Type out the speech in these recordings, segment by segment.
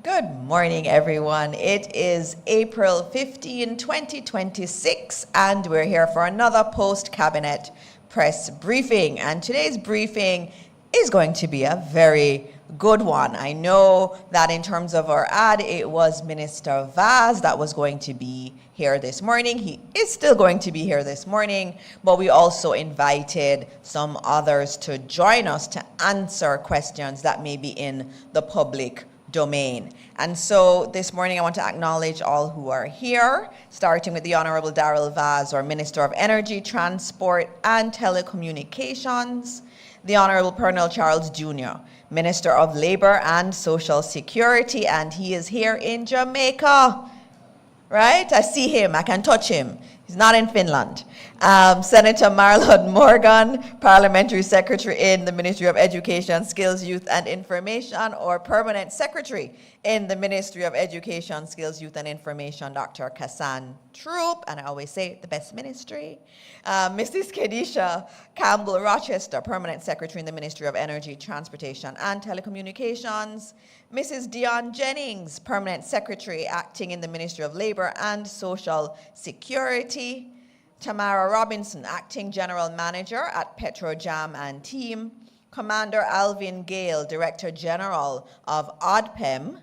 Good morning, everyone. It is April 15, 2026, and we're here for another post-cabinet press briefing. And today's briefing is going to be a very good one. I know that in terms of our ad, it was Minister Vaz that was going to be here this morning. He is still going to be here this morning, but we also invited some others to join us to answer questions that may be in the public domain. And so this morning I want to acknowledge all who are here, starting with the Honorable Daryl Vaz, our Minister of Energy, Transport and Telecommunications, the Honorable Pearnel Charles Jr., Minister of Labor and Social Security, and he is here in Jamaica, right? I see him, I can touch him. He's not in Finland. Senator Marlon Morgan, Parliamentary Secretary in the Ministry of Education, Skills, Youth and Information, or Permanent Secretary in the Ministry of Education, Skills, Youth and Information, Dr. Kassan Troop, and I always say the best ministry. Mrs. Kedisha Campbell Rochester, Permanent Secretary in the Ministry of Energy, Transportation and Telecommunications. Mrs. Dion Jennings, Permanent Secretary acting in the Ministry of Labor and Social Security. Tamara Robinson, Acting General Manager at Petrojam and Team. Commander Alvin Gale, Director General of ODPEM.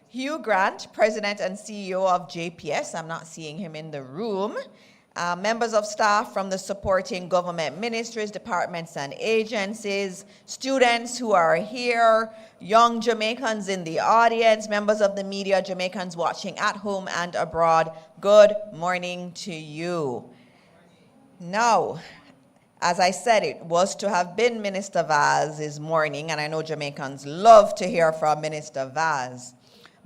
Hugh Grant, President and CEO of JPS. I'm not seeing him in the room. Members of staff from the supporting government ministries, departments, and agencies, students who are here, young Jamaicans in the audience, members of the media, Jamaicans watching at home and abroad, good morning to you. Now, as I said, it was to have been Minister Vaz this morning, and I know Jamaicans love to hear from Minister Vaz.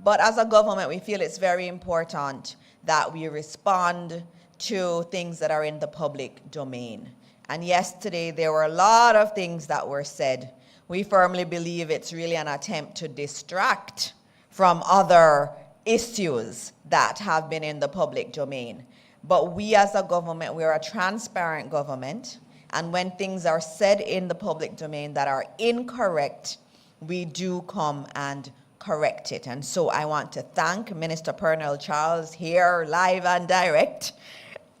But as a government, we feel it's very important that we respond to things that are in the public domain. And yesterday, there were a lot of things that were said. We firmly believe it's really an attempt to distract from other issues that have been in the public domain. But we as a government, we're a transparent government. And when things are said in the public domain that are incorrect, we do come and correct it. And so I want to thank Minister Pearnel Charles here live and direct,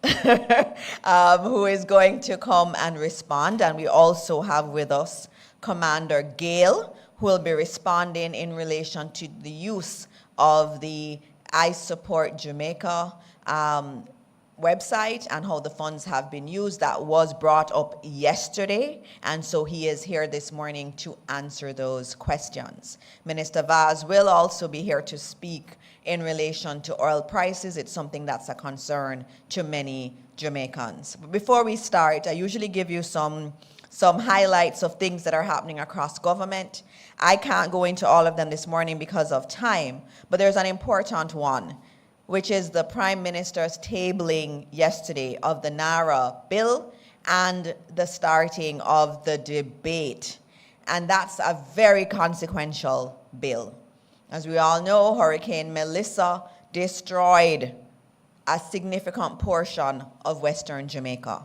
who is going to come and respond. And we also have with us Commander Gale, who will be responding in relation to the use of the I Support Jamaica website and how the funds have been used. That was brought up yesterday, and so he is here this morning to answer those questions. Minister Vaz will also be here to speak in relation to oil prices. It's something that's a concern to many Jamaicans. But before we start, I usually give you some highlights of things that are happening across government. I can't go into all of them this morning because of time, but there's an important one, which is the Prime Minister's tabling yesterday of the NARA bill and the starting of the debate. And that's a very consequential bill. As we all know, Hurricane Melissa destroyed a significant portion of Western Jamaica.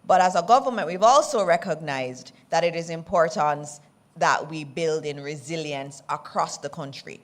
But as a government, we've also recognized that it is important that we build in resilience across the country.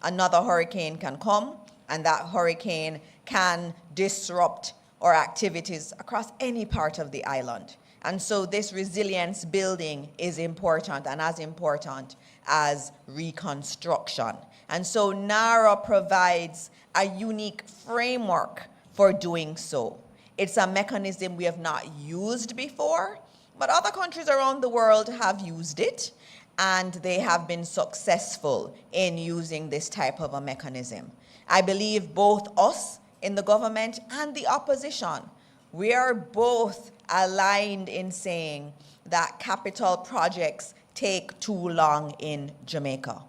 Another hurricane can come, and that hurricane can disrupt our activities across any part of the island. And so this resilience building is important, and as important as reconstruction. And so NARA provides a unique framework for doing so. It's a mechanism we have not used before, but other countries around the world have used it, and they have been successful in using this type of a mechanism. I believe both us in the government and the opposition, we are both aligned in saying that capital projects take too long in Jamaica.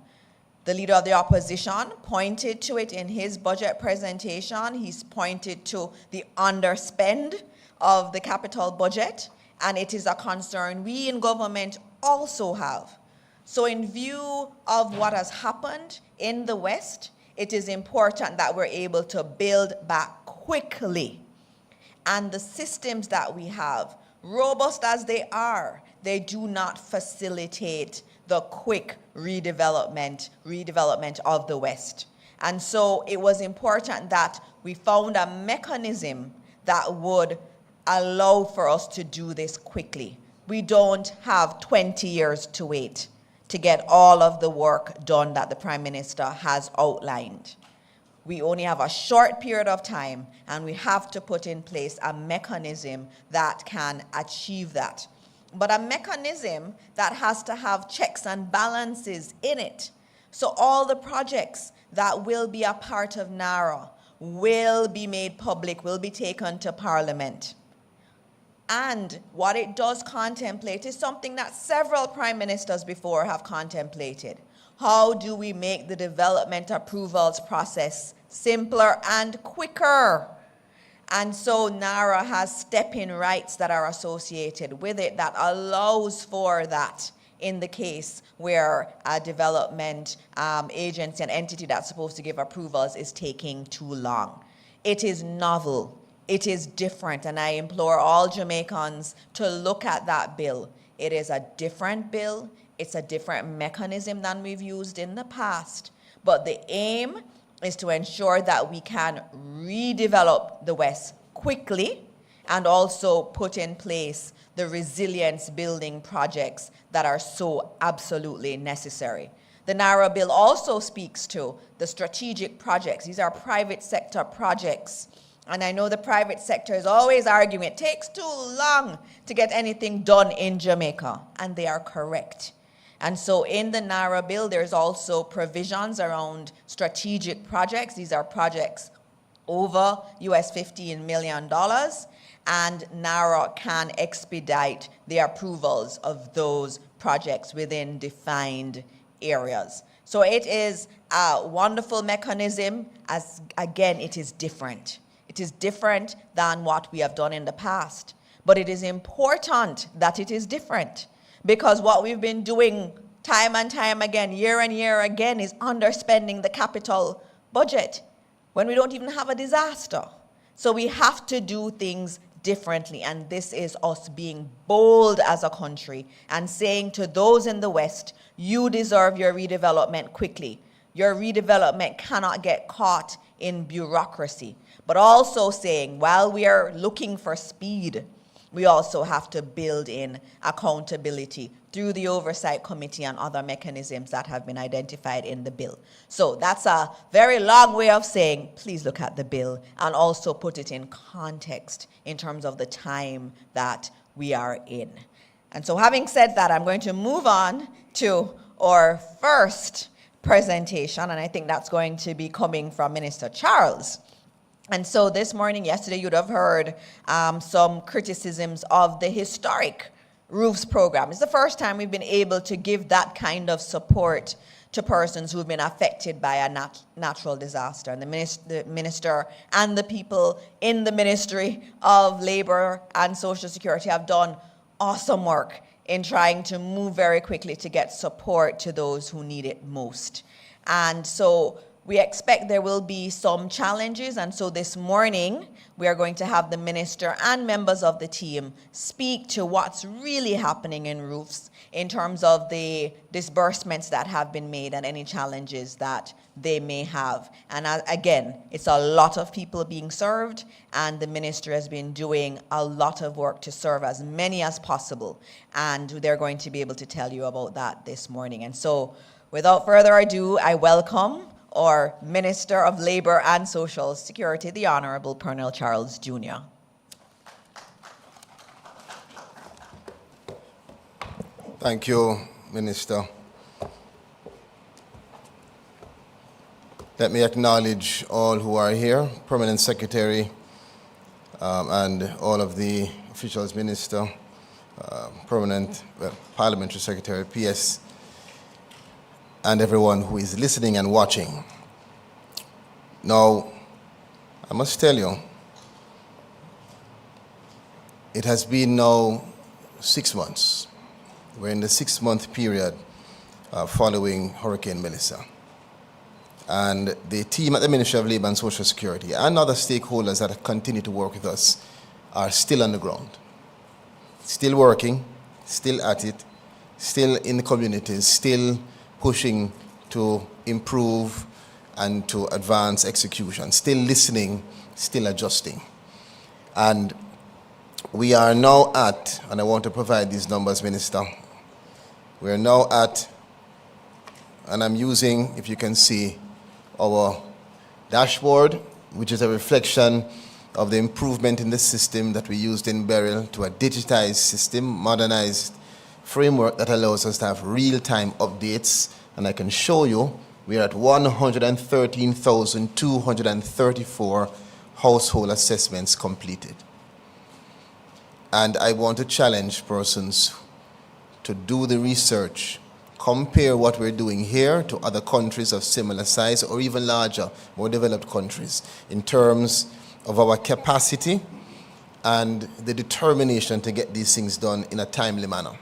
The leader of the opposition pointed to it in his budget presentation. He's pointed to the underspend of the capital budget, and it is a concern we in government also have. So in view of what has happened in the West, it is important that we're able to build back quickly. And the systems that we have, robust as they are, they do not facilitate the quick redevelopment of the West. And so it was important that we found a mechanism that would allow for us to do this quickly. We don't have 20 years to wait to get all of the work done that the Prime Minister has outlined. We only have a short period of time, and we have to put in place a mechanism that can achieve that. But a mechanism that has to have checks and balances in it. So all the projects that will be a part of NARA will be made public, will be taken to Parliament. And what it does contemplate is something that several prime ministers before have contemplated. How do we make the development approvals process simpler and quicker? And so NARA has step-in rights that are associated with it that allows for that in the case where a development agency, an entity that's supposed to give approvals, is taking too long. It is novel. It is different, and I implore all Jamaicans to look at that bill. It is a different bill. It's a different mechanism than we've used in the past. But the aim is to ensure that we can redevelop the West quickly and also put in place the resilience building projects that are so absolutely necessary. The NARA bill also speaks to the strategic projects. These are private sector projects. And I know the private sector is always arguing it takes too long to get anything done in Jamaica, and they are correct. And so in the NARA bill, there's also provisions around strategic projects. These are projects over US $15 million, and NARA can expedite the approvals of those projects within defined areas. So it is a wonderful mechanism, as again, it is different. It is different than what we have done in the past. But it is important that it is different, because what we've been doing time and time again, year and year again, is underspending the capital budget when we don't even have a disaster. So we have to do things differently, and this is us being bold as a country and saying to those in the West, you deserve your redevelopment quickly. Your redevelopment cannot get caught in bureaucracy. But also saying, while we are looking for speed, we also have to build in accountability through the Oversight Committee and other mechanisms that have been identified in the bill. So that's a very long way of saying, please look at the bill and also put it in context in terms of the time that we are in. And so having said that, I'm going to move on to our first presentation, and I think that's going to be coming from Minister Charles. And so this morning, yesterday, you'd have heard some criticisms of the historic roofs program. It's the first time we've been able to give that kind of support to persons who've been affected by a natural disaster. And the minister and the people in the Ministry of Labor and Social Security have done awesome work in trying to move very quickly to get support to those who need it most. And so we expect there will be some challenges, and so this morning we are going to have the minister and members of the team speak to what's really happening in roofs in terms of the disbursements that have been made and any challenges that they may have. And again, it's a lot of people being served, and the minister has been doing a lot of work to serve as many as possible, and they're going to be able to tell you about that this morning. And so without further ado, I welcome our Minister of Labor and Social Security, the Honorable Pearnel Charles Jr. Thank you, Minister. Let me acknowledge all who are here, Permanent Secretary, and all of the officials, Minister, Parliamentary Secretary, PS, and everyone who is listening and watching. Now, I must tell you, it has been now 6 months. We're in the 6-month period following Hurricane Melissa. And the team at the Ministry of Labor and Social Security and other stakeholders that continue to work with us are still on the ground. Still working, still at it, still in the communities, still pushing to improve and to advance execution, still listening, still adjusting. And we are now at, and I want to provide these numbers, Minister, we are now at, and I'm using, if you can see, our dashboard, which is a reflection of the improvement in the system that we used in Beryl to a digitized system, modernized framework that allows us to have real-time updates. And I can show you we are at 113,234 household assessments completed. And I want to challenge persons to do the research, compare what we're doing here to other countries of similar size or even larger, more developed countries in terms of our capacity and the determination to get these things done in a timely manner.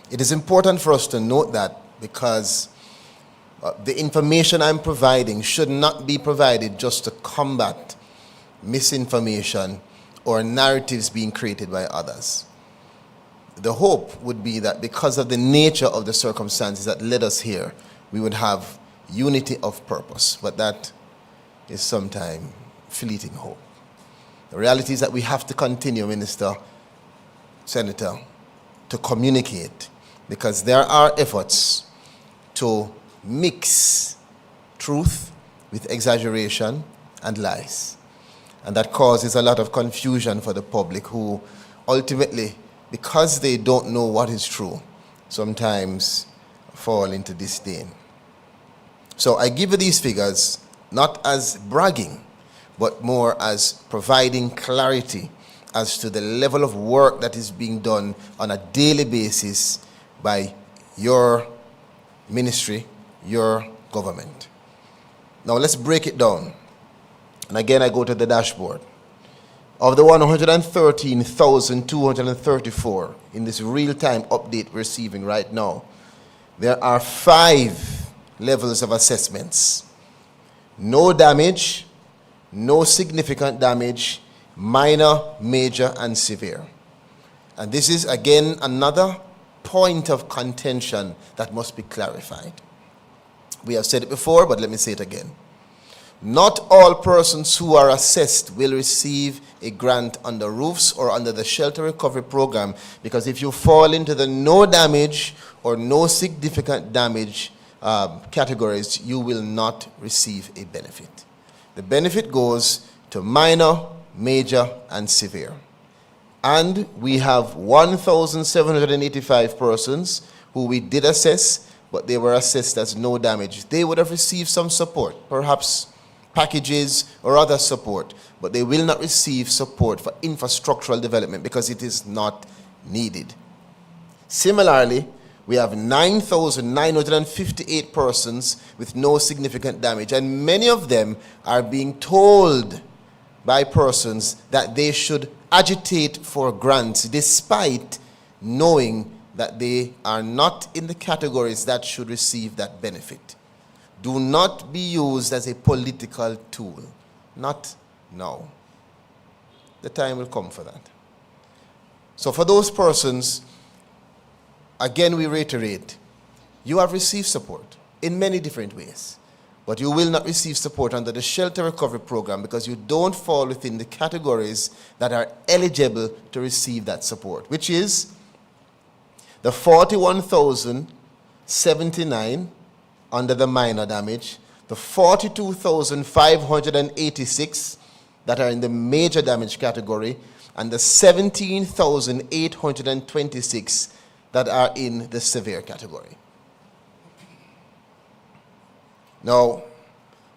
It is important for us to note that because the information I'm providing should not be provided just to combat misinformation or narratives being created by others. The hope would be that because of the nature of the circumstances that led us here, we would have unity of purpose, but that is sometimes fleeting hope. The reality is that we have to continue, Minister, Senator, to communicate, because there are efforts to mix truth with exaggeration and lies. And that causes a lot of confusion for the public who ultimately, because they don't know what is true, sometimes fall into disdain. So I give you these figures not as bragging, but more as providing clarity as to the level of work that is being done on a daily basis by your ministry, your government. Now let's break it down. And again, I go to the dashboard. Of the 113,234 in this real-time update we're receiving right now, there are 5 levels of assessments. No damage, no significant damage, minor, major, and severe. And this is, again, another point of contention that must be clarified. We have said it before, but let me say it again. Not all persons who are assessed will receive a grant under roofs or under the shelter recovery program, because if you fall into the no damage or no significant damage categories, you will not receive a benefit. The benefit goes to minor, major, and severe. And we have 1,785 persons who we did assess, but they were assessed as no damage. They would have received some support, perhaps packages or other support, but they will not receive support for infrastructural development because it is not needed. Similarly, we have 9,958 persons with no significant damage, and many of them are being told by persons that they should agitate for grants despite knowing that they are not in the categories that should receive that benefit. Do not be used as a political tool. Not now. The time will come for that. So for those persons, again we reiterate, you have received support in many different ways, but you will not receive support under the shelter recovery program because you don't fall within the categories that are eligible to receive that support, which is the 41,079 under the minor damage, the 42,586 that are in the major damage category, and the 17,826 that are in the severe category. Now,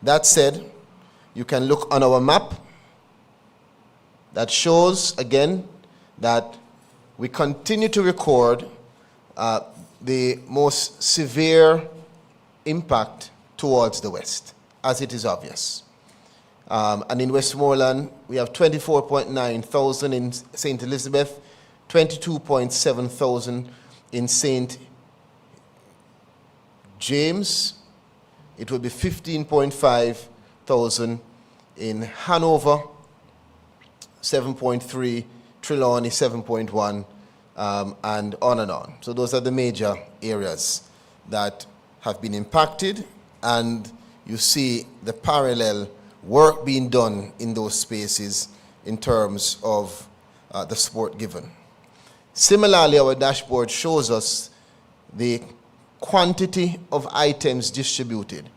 that said, you can look on our map that shows, again, that we continue to record the most severe impact towards the west, as it is obvious. And in Westmoreland, we have 24.9 thousand in St. Elizabeth, 22.7 thousand in St. James. It will be 15.5 thousand in Hanover, 7.3, Trelawney 7.1, and on and on. So those are the major areas that have been impacted, and you see the parallel work being done in those spaces in terms of the support given. Similarly, our dashboard shows us the quantity of items distributed,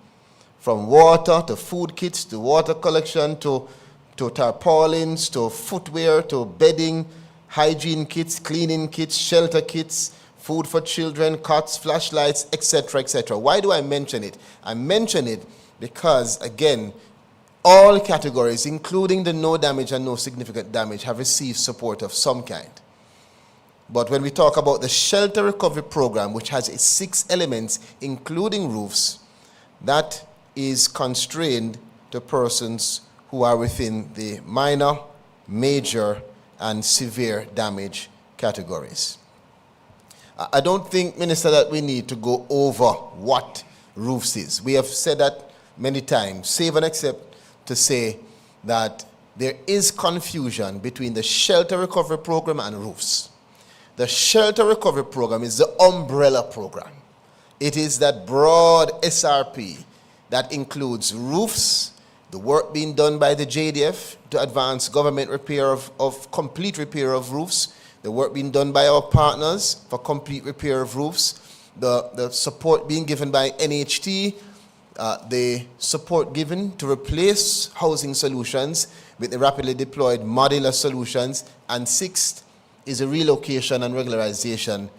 from water to food kits to water collection to tarpaulins to footwear to bedding, hygiene kits, cleaning kits, shelter kits, food for children, cots, flashlights, etc., etc. Why do I mention it? I mention it because, again, all categories, including the no damage and no significant damage, have received support of some kind. But when we talk about the shelter recovery program, which has its 6 elements, including roofs, that is constrained to persons who are within the minor, major, and severe damage categories. I don't think, Minister, that we need to go over what roofs is. We have said that many times, save and except to say that there is confusion between the shelter recovery program and roofs. The shelter recovery program is the umbrella program. It is that broad SRP that includes roofs, the work being done by the JDF to advance government repair of complete repair of roofs, the work being done by our partners for complete repair of roofs, the support being given by NHT, the support given to replace housing solutions with the rapidly deployed modular solutions, and 6th is a relocation and regularization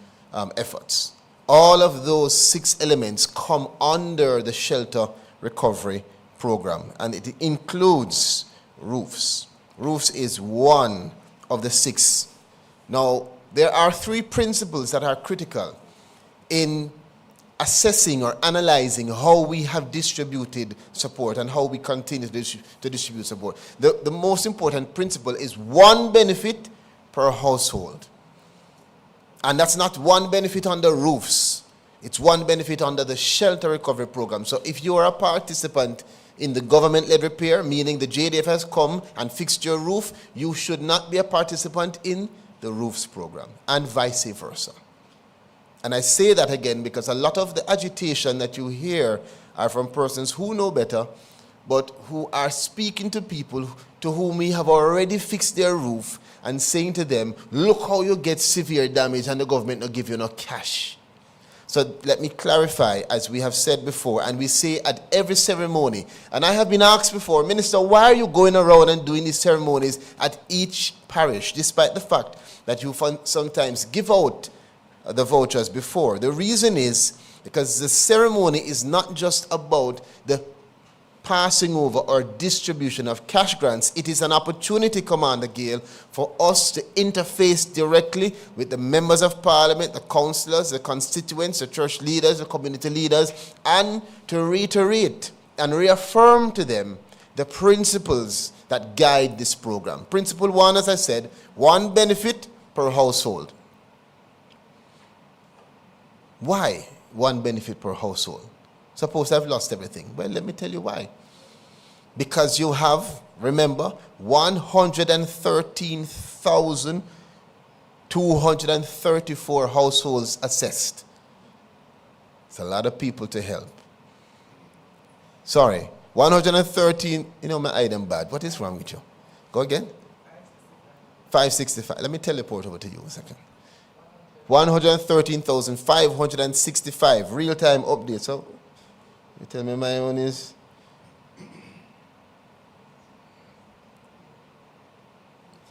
efforts. All of those 6 elements come under the shelter recovery program, and it includes roofs. Roofs is one of the 6. Now, there are 3 principles that are critical in assessing or analyzing how we have distributed support and how we continue to distribute support. The most important principle is 1 benefit per household. And that's not 1 benefit under roofs. It's 1 benefit under the shelter recovery program. So if you are a participant in the government-led repair, meaning the JDF has come and fixed your roof, you should not be a participant in the roofs program, and vice versa. And I say that again because a lot of the agitation that you hear are from persons who know better, but who are speaking to people to whom we have already fixed their roof and saying to them, look how you get severe damage and the government will give you no cash. So let me clarify, as we have said before, and we say at every ceremony, and I have been asked before, Minister, why are you going around and doing these ceremonies at each parish, despite the fact that you sometimes give out the vouchers before? The reason is because the ceremony is not just about the passing over or distribution of cash grants. It is an opportunity, Commander Gale, for us to interface directly with the members of parliament, the councillors, the constituents, the church leaders, the community leaders, and to reiterate and reaffirm to them the principles that guide this program. Principle 1, as I said, 1 benefit per household. Why 1 benefit per household? Suppose I've lost everything. Well, let me tell you why. Because you have, remember, 113,234 households assessed. It's a lot of people to help. Sorry, 113, my item bad. What is wrong with you? Go again? 565. Let me teleport over to you a second. 113,565 real-time updates. So, you tell me my own is?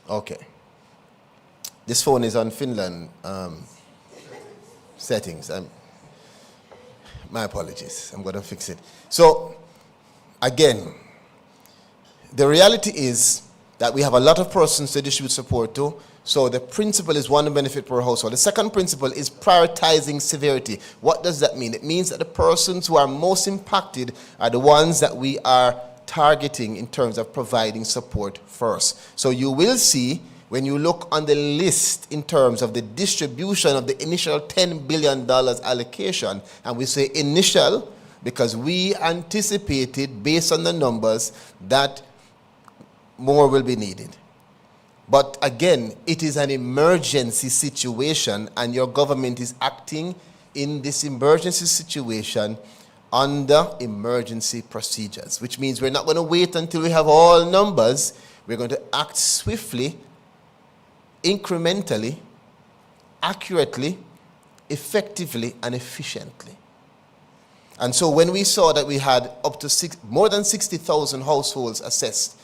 Okay. This phone is on Finland settings. My apologies. I'm going to fix it. So, again, the reality is that we have a lot of persons to distribute support to. So the principle is 1 benefit per household. The second principle is prioritizing severity. What does that mean? It means that the persons who are most impacted are the ones that we are targeting in terms of providing support first. So you will see when you look on the list in terms of the distribution of the initial $10 billion allocation, and we say initial because we anticipated based on the numbers that more will be needed. But again, it is an emergency situation, and your government is acting in this emergency situation under emergency procedures, which means we're not going to wait until we have all numbers. We're going to act swiftly, incrementally, accurately, effectively, and efficiently. And so when we saw that we had up to more than 60,000 households assessed,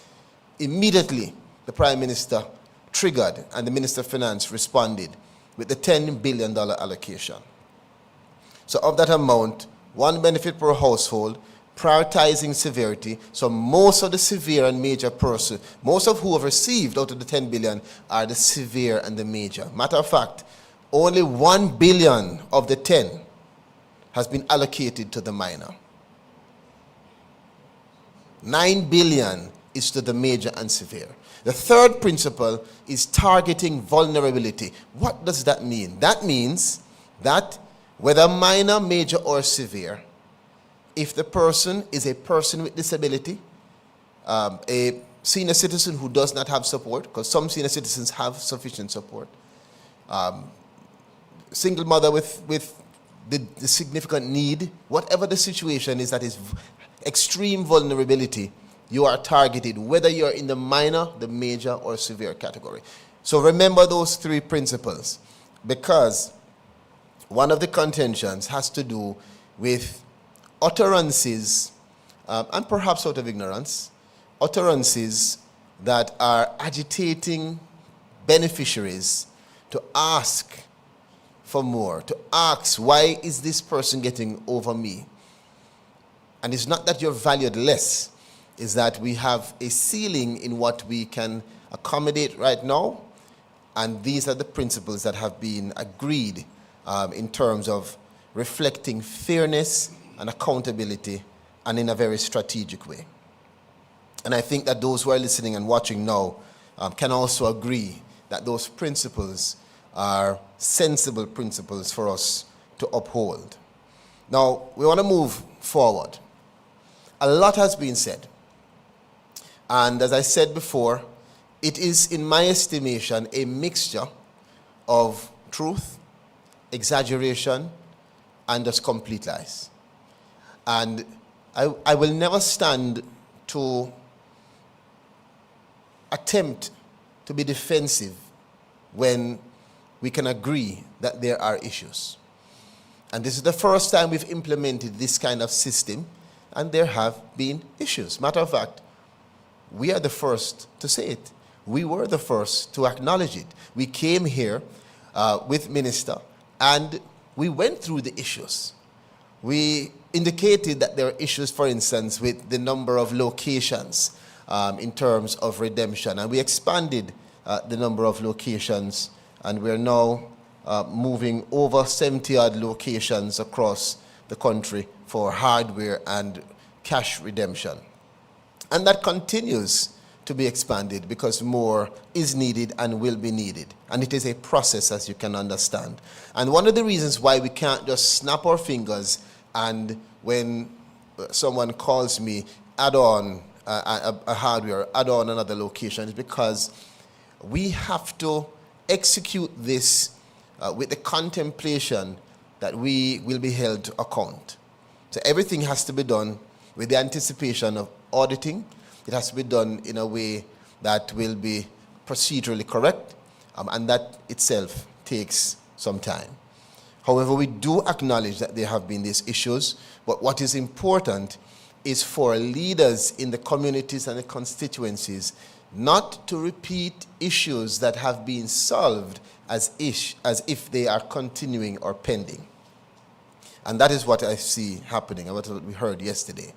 immediately the Prime Minister triggered and the Minister of Finance responded with the $10 billion allocation. So of that amount, one benefit per household, prioritizing severity. So most of the severe and major person, most of who have received out of the 10 billion are the severe and the major. Matter of fact, only 1 billion of the 10 has been allocated to the minor. 9 billion is to the major and severe. The third principle is targeting vulnerability. What does that mean? That means that whether minor, major, or severe, if the person is a person with disability, a senior citizen who does not have support, because some senior citizens have sufficient support, single mother with the significant need, whatever the situation is that is extreme vulnerability, you are targeted, whether you're in the minor, the major, or severe category. So remember those three principles, because one of the contentions has to do with utterances, and perhaps out of ignorance, utterances that are agitating beneficiaries to ask for more, to ask, why is this person getting over me? And it's not that you're valued less, it's that we have a ceiling in what we can accommodate right now, and these are the principles that have been agreed in terms of reflecting fairness and accountability, and in a very strategic way. And I think that those who are listening and watching now can also agree that those principles are sensible principles for us to uphold. Now, we want to move forward. A lot has been said. And as I said before, it is, in my estimation, a mixture of truth, exaggeration, and just complete lies. And I will never stand to attempt to be defensive when we can agree that there are issues. And this is the first time we've implemented this kind of system, and there have been issues. Matter of fact, we are the first to say it. We were the first to acknowledge it. We came here with Minister, and we went through the issues. We indicated that there are issues, for instance, with the number of locations in terms of redemption, and we expanded the number of locations, and we're now moving over 70-odd locations across the country for hardware and cash redemption. And that continues to be expanded because more is needed and will be needed. And it is a process, as you can understand. And one of the reasons why we can't just snap our fingers and when someone calls me, add on a hardware, add on another location, is because we have to execute this with the contemplation that we will be held to account. So everything has to be done with the anticipation of auditing. It has to be done in a way that will be procedurally correct, and that itself takes some time. However, we do acknowledge that there have been these issues, but what is important is for leaders in the communities and the constituencies not to repeat issues that have been solved as if they are continuing or pending. And that is what I see happening, and what we heard yesterday.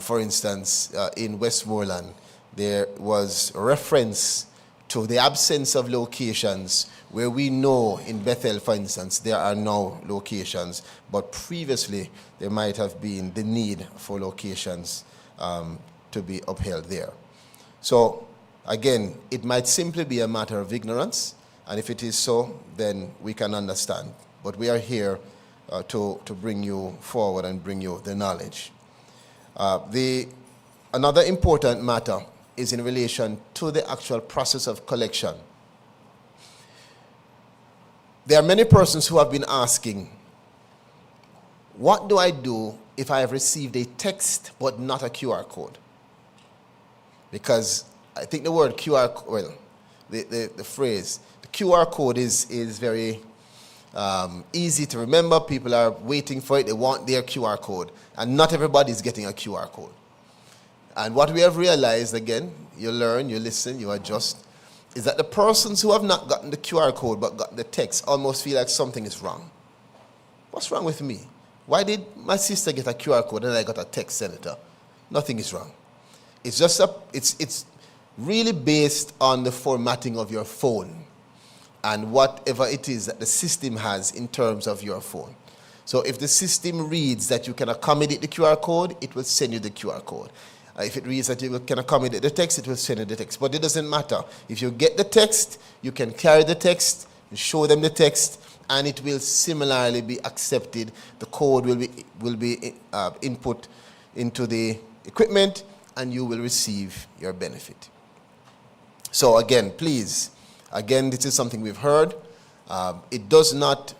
For instance, in Westmoreland, there was reference to the absence of locations where we know in Bethel, for instance, there are no locations, but previously there might have been the need for locations to be upheld there. So again, it might simply be a matter of ignorance, and if it is so, then we can understand. But we are here to bring you forward and bring you the knowledge. Another important matter is in relation to the actual process of collection. There are many persons who have been asking, what do I do if I have received a text but not a QR code? Because I think the word QR, well, the phrase, the QR code is very easy to remember. People are waiting for it. They want their QR code. And not everybody is getting a QR code. And what we have realized, again, you learn, you listen, you adjust, is that the persons who have not gotten the QR code but got the text almost feel like something is wrong. What's wrong with me? Why did my sister get a QR code and I got a text, Senator? Nothing is wrong. It's just it's really based on the formatting of your phone and whatever it is that the system has in terms of your phone. So if the system reads that you can accommodate the QR code, it will send you the QR code. If it reads that you can accommodate the text, it will send you the text. But it doesn't matter. If you get the text, you can carry the text, show them the text, and it will similarly be accepted. The code will be input into the equipment, and you will receive your benefit. So again, please, this is something we've heard. It does not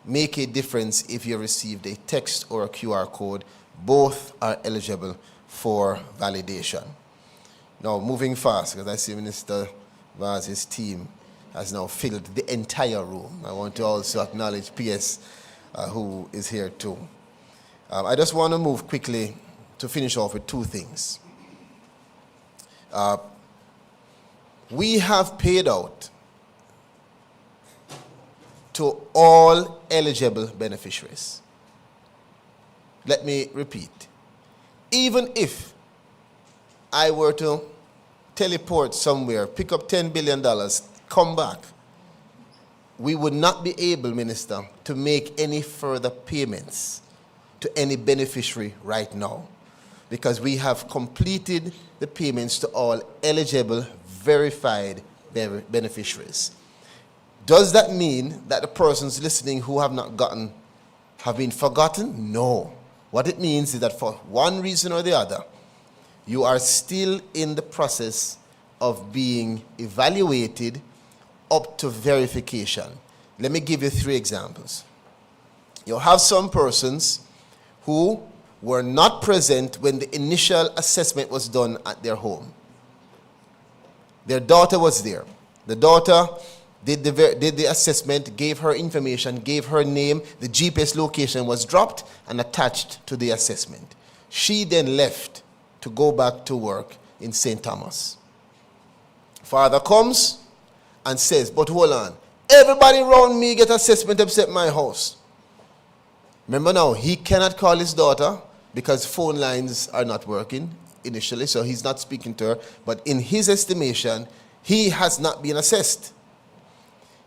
make a difference if you received a text or a QR code. Both are eligible for validation. Now, moving fast, because I see Minister Vaz's team has now filled the entire room. I want to also acknowledge PS, who is here too. I just want to move quickly to finish off with two things. We have paid out to all eligible beneficiaries. Let me repeat. Even if I were to teleport somewhere, pick up $10 billion, come back, we would not be able, Minister, to make any further payments to any beneficiary right now, because we have completed the payments to all eligible, verified beneficiaries. Does that mean that the persons listening who have not gotten have been forgotten? No. What it means is that for one reason or the other, you are still in the process of being evaluated up to verification. Let me give you 3 examples. You have some persons who were not present when the initial assessment was done at their home. Their daughter was there. The daughter did the assessment, gave her information, gave her name. The GPS location was dropped and attached to the assessment. She then left to go back to work in St. Thomas. Father comes and says, but hold on, everybody around me get assessment except my house. Remember now, he cannot call his daughter because phone lines are not working initially, so he's not speaking to her. But in his estimation, he has not been assessed.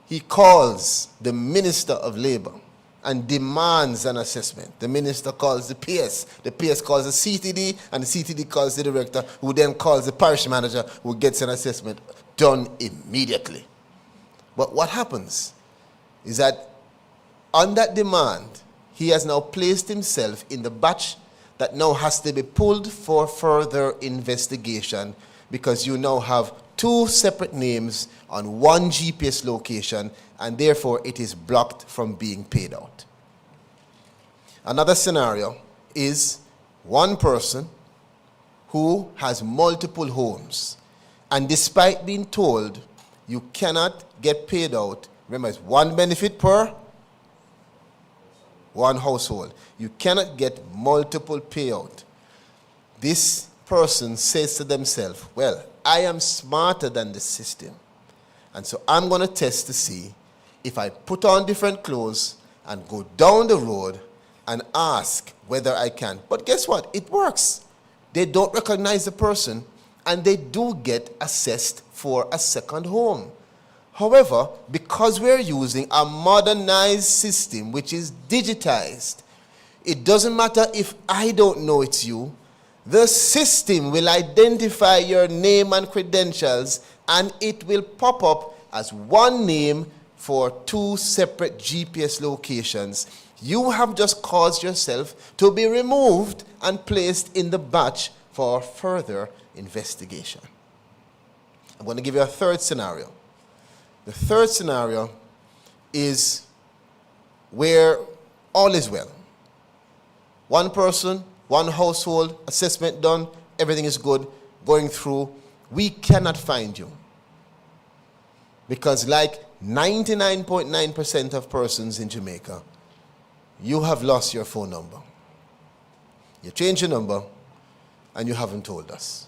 He calls the Minister of Labor and demands an assessment. The minister calls the PS calls the CTD, and the CTD calls the director, who then calls the parish manager, who gets an assessment done immediately. But what happens is that on that demand, he has now placed himself in the batch that now has to be pulled for further investigation, because you now have 2 separate names on 1 GPS location, and therefore it is blocked from being paid out. Another scenario is one person who has multiple homes, and despite being told you cannot get paid out, remember it's 1 benefit per 1 household. You cannot get multiple payout. This person says to themselves, well, I am smarter than the system, and so I'm going to test to see if I put on different clothes and go down the road and ask whether I can. But guess what? It works. They don't recognize the person, and they do get assessed for a second home. However, because we're using a modernized system which is digitized, it doesn't matter if I don't know it's you. The system will identify your name and credentials, and it will pop up as 1 name for 2 separate GPS locations. You have just caused yourself to be removed and placed in the batch for further investigation. I'm going to give you a third scenario. The third scenario is where all is well. One person, one household, assessment done, everything is good, going through. We cannot find you. Because like 99.9% of persons in Jamaica, you have lost your phone number. You changed your number and you haven't told us.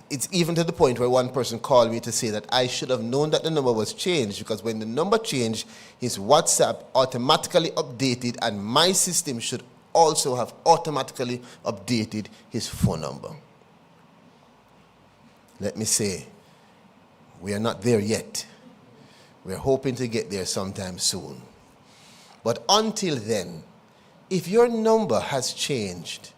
It's even to the point where one person called me to say that I should have known that the number was changed, because when the number changed, his WhatsApp automatically updated and my system should also have automatically updated his phone number. Let me say, we are not there yet. We're hoping to get there sometime soon. But until then, if your number has changed,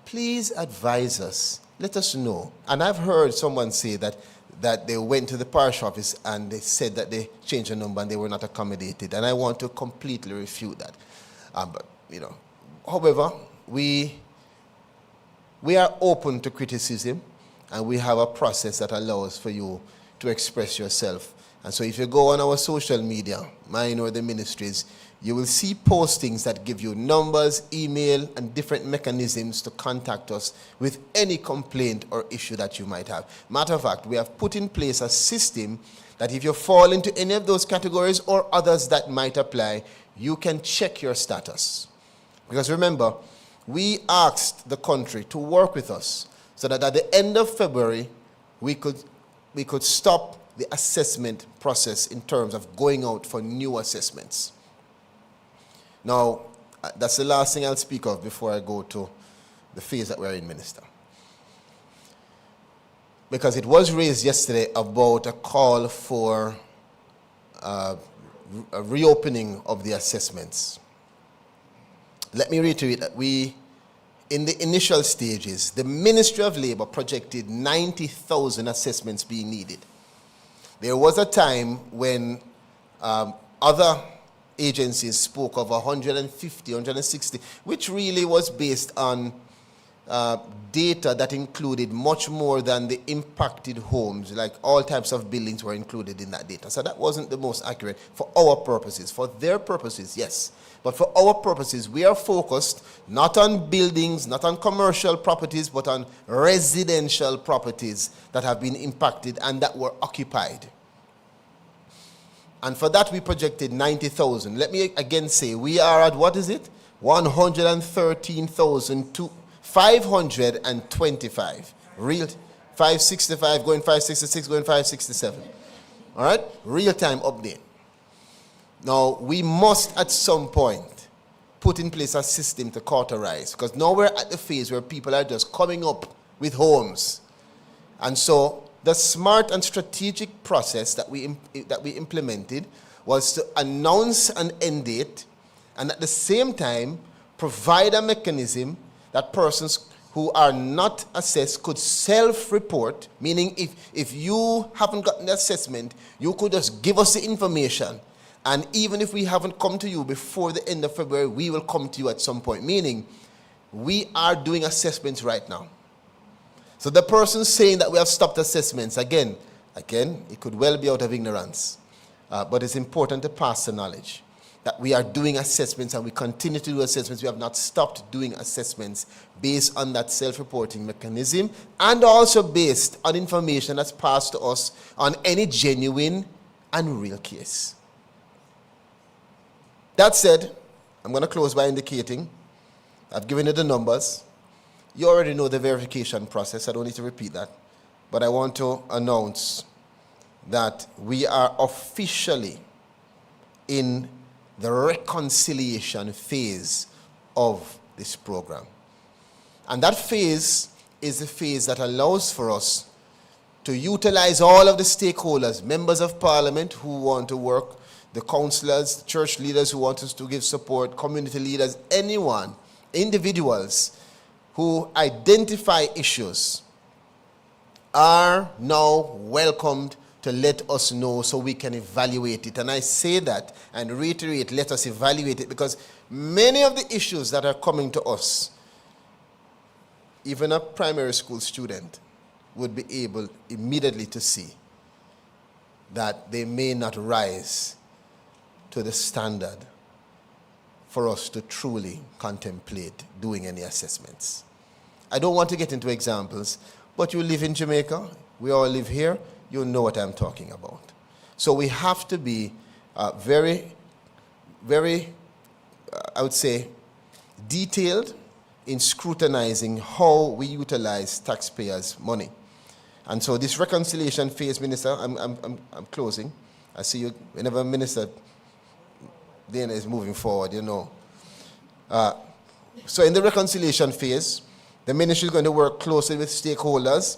please advise us. Let us know. And I've heard someone say that they went to the parish office and they said that they changed the number and they were not accommodated. And I want to completely refute that. However, we are open to criticism, and we have a process that allows for you to express yourself. And so if you go on our social media, mine or the ministries, you will see postings that give you numbers, email, and different mechanisms to contact us with any complaint or issue that you might have. Matter of fact, we have put in place a system that if you fall into any of those categories or others that might apply, you can check your status. Because remember, we asked the country to work with us so that at the end of February, we could stop the assessment process in terms of going out for new assessments. Now, that's the last thing I'll speak of before I go to the phase that we're in, Minister. Because it was raised yesterday about a call for a reopening of the assessments. Let me reiterate that in the initial stages, the Ministry of Labour projected 90,000 assessments being needed. There was a time when other agencies spoke of 150, 160, which really was based on data that included much more than the impacted homes. Like all types of buildings were included in that data. So that wasn't the most accurate for our purposes. For their purposes, yes. But for our purposes, we are focused not on buildings, not on commercial properties, but on residential properties that have been impacted and that were occupied. And for that, we projected 90,000. Let me again say, we are at, 113,525. Real 565, going 566, going 567. All right? Real-time update. Now, we must at some point put in place a system to cauterize, because now we're at the phase where people are just coming up with homes. And so the smart and strategic process that we implemented was to announce an end date and at the same time provide a mechanism that persons who are not assessed could self-report, meaning if you haven't gotten the assessment, you could just give us the information. And even if we haven't come to you before the end of February, we will come to you at some point, meaning we are doing assessments right now. So the person saying that we have stopped assessments, again, it could well be out of ignorance. But it's important to pass the knowledge that we are doing assessments and we continue to do assessments. We have not stopped doing assessments based on that self-reporting mechanism and also based on information that's passed to us on any genuine and real case. That said, I'm going to close by indicating I've given you the numbers. You already know the verification process. I don't need to repeat that. But I want to announce that we are officially in the reconciliation phase of this program. And that phase is the phase that allows for us to utilize all of the stakeholders, members of parliament who want to work, the councillors, church leaders who want us to give support, community leaders, anyone, individuals who identify issues are now welcomed to let us know so we can evaluate it. And I say that and reiterate, let us evaluate it, because many of the issues that are coming to us, even a primary school student would be able immediately to see that they may not rise to the standard for us to truly contemplate doing any assessments. I don't want to get into examples, but you live in Jamaica, we all live here, you know what I'm talking about. So we have to be very, I would say, detailed in scrutinizing how we utilize taxpayers' money. And so this reconciliation phase, Minister, I'm closing. I see you, whenever Minister Dana is moving forward, you know. So in the reconciliation phase, the ministry is going to work closely with stakeholders,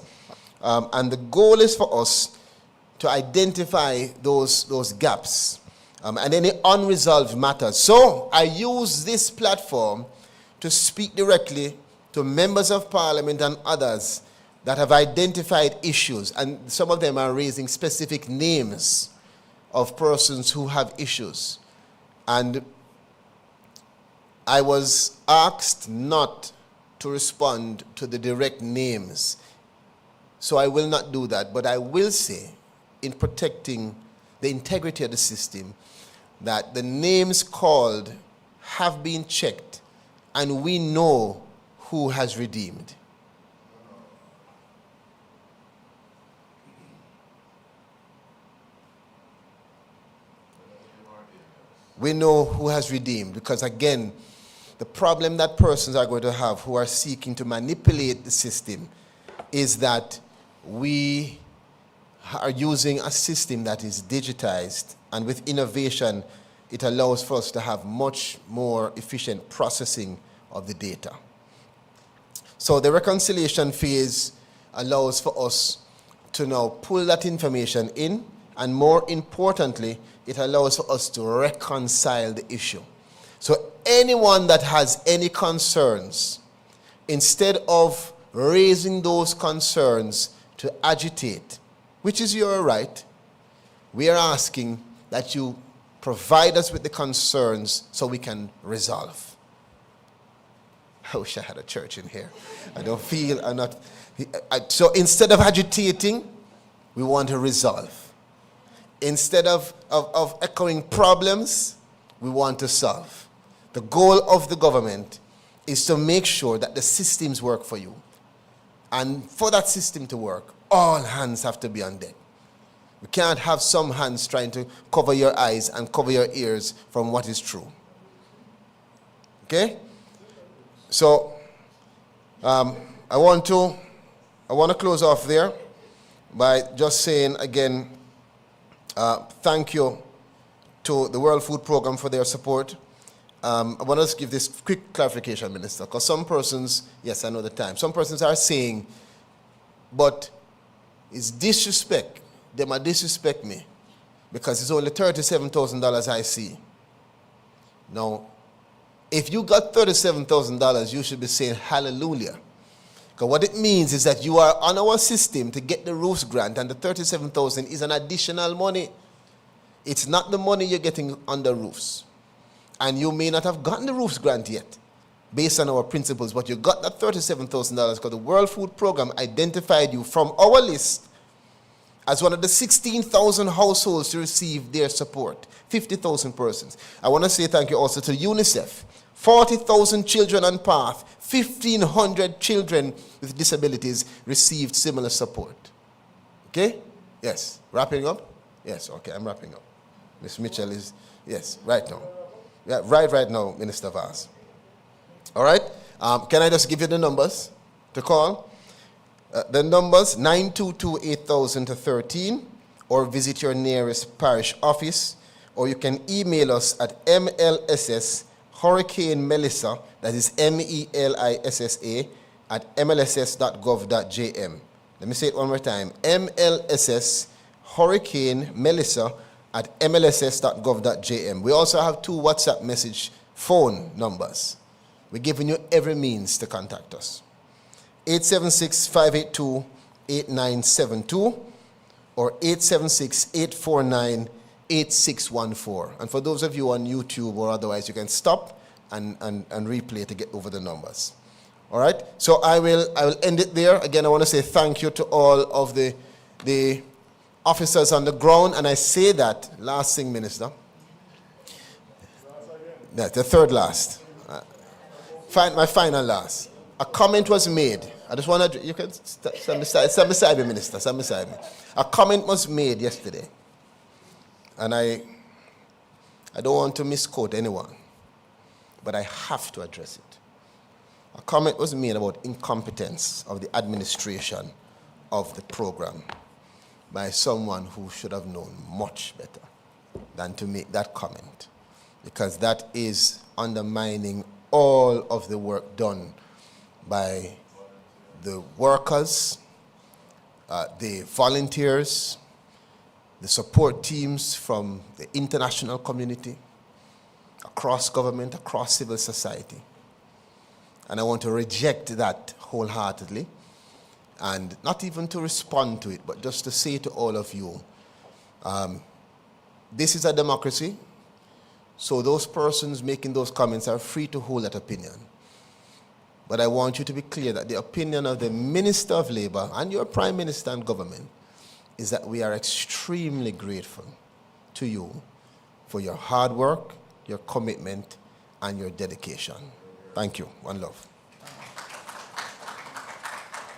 and the goal is for us to identify those gaps and any unresolved matters. So I use this platform to speak directly to members of parliament and others that have identified issues, and some of them are raising specific names of persons who have issues. And I was asked not to respond to the direct names, so I will not do that, but I will say, in protecting the integrity of the system, that the names called have been checked and we know who has redeemed. We know who has redeemed, because again, the problem that persons are going to have who are seeking to manipulate the system is that we are using a system that is digitized, and with innovation, it allows for us to have much more efficient processing of the data. So the reconciliation phase allows for us to now pull that information in, and more importantly, it allows for us to reconcile the issue. So anyone that has any concerns, instead of raising those concerns to agitate, which is your right, we are asking that you provide us with the concerns so we can resolve. I wish I had a church in here. I don't feel, I'm not. So instead of agitating, we want to resolve. Instead of echoing problems, we want to solve. The goal of the government is to make sure that the systems work for you. And for that system to work, all hands have to be on deck. We can't have some hands trying to cover your eyes and cover your ears from what is true. Okay? So, I want to close off there by just saying again, thank you to the World Food Program for their support. I want to give this quick clarification, Minister, because some persons, yes, I know the time, some persons are saying, but it's disrespect. They might disrespect me because it's only $37,000 I see. Now, if you got $37,000, you should be saying hallelujah. Because what it means is that you are on our system to get the roofs grant, and the $37,000 is an additional money. It's not the money you're getting on the roofs. And you may not have gotten the roofs grant yet, based on our principles, but you got that $37,000 because the World Food Program identified you from our list as one of the 16,000 households to receive their support, 50,000 persons. I want to say thank you also to UNICEF, 40,000 children on path, 1,500 children with disabilities received similar support. Okay? Yes. Wrapping up? Yes, okay, I'm wrapping up. Ms. Mitchell is, yes, right now. Yeah, right now, Minister Vaz. All right? Can I just give you the numbers to call? The numbers, 922-8000-13, or visit your nearest parish office, or you can email us at MLSS Hurricane Melissa, that is MELISSA, at mlss.gov.jm. Let me say it one more time. MLSS Hurricane Melissa at mlss.gov.jm. We also have 2 WhatsApp message phone numbers. We're giving you every means to contact us. 876-582-8972 or 876-849-8614. And for those of you on YouTube or otherwise, you can stop and replay to get over the numbers. All right? So I will end it there. Again, I want to say thank you to all of the officers on the ground, and I say that, last thing, Minister. That's the third last. My final last. A comment was made. I just want to, you can stand beside me, Minister, stand beside me. A comment was made yesterday, and I don't want to misquote anyone, but I have to address it. A comment was made about incompetence of the administration of the program by someone who should have known much better than to make that comment, because that is undermining all of the work done by the workers, the volunteers, the support teams from the international community, across government, across civil society. And I want to reject that wholeheartedly, and not even to respond to it, but just to say to all of you, this is a democracy, so those persons making those comments are free to hold that opinion. But I want you to be clear that the opinion of the Minister of Labour and your Prime Minister and government is that we are extremely grateful to you for your hard work, your commitment, and your dedication. Thank you. One love.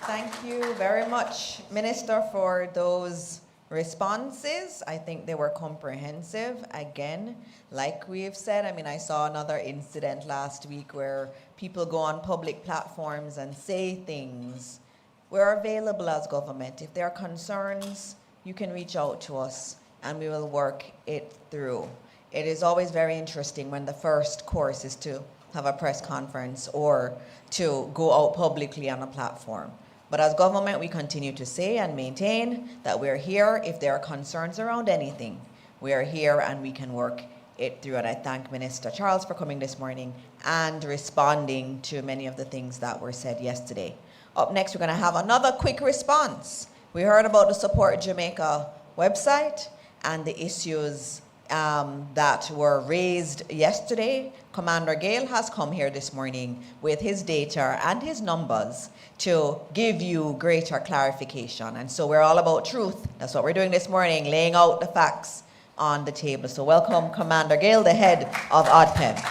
Thank you very much, Minister, for those responses. I think they were comprehensive. Again, like we've said, I mean, I saw another incident last week where people go on public platforms and say things. We're available as government. If there are concerns, you can reach out to us and we will work it through. It is always very interesting when the first course is to have a press conference or to go out publicly on a platform. But as government, we continue to say and maintain that we're here if there are concerns around anything. We are here and we can work it through. And I thank Minister Charles for coming this morning and responding to many of the things that were said yesterday. Up next, we're going to have another quick response. We heard about the Support Jamaica website and the issues that were raised yesterday. Commander Gale has come here this morning with his data and his numbers to give you greater clarification. And so we're all about truth. That's what we're doing this morning, laying out the facts on the table. So welcome, Commander Gale, the head of ODPEM.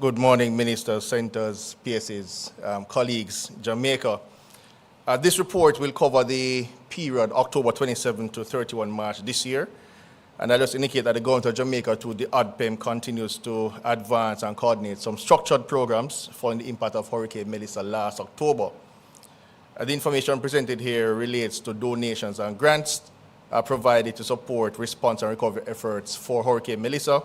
Good morning, ministers, senators, PSAs, colleagues, Jamaica. This report will cover the period October 27 to 31 March this year. And I just indicate that the government of Jamaica, through the ODPEM, continues to advance and coordinate some structured programs following the impact of Hurricane Melissa last October. The information presented here relates to donations and grants provided to support response and recovery efforts for Hurricane Melissa.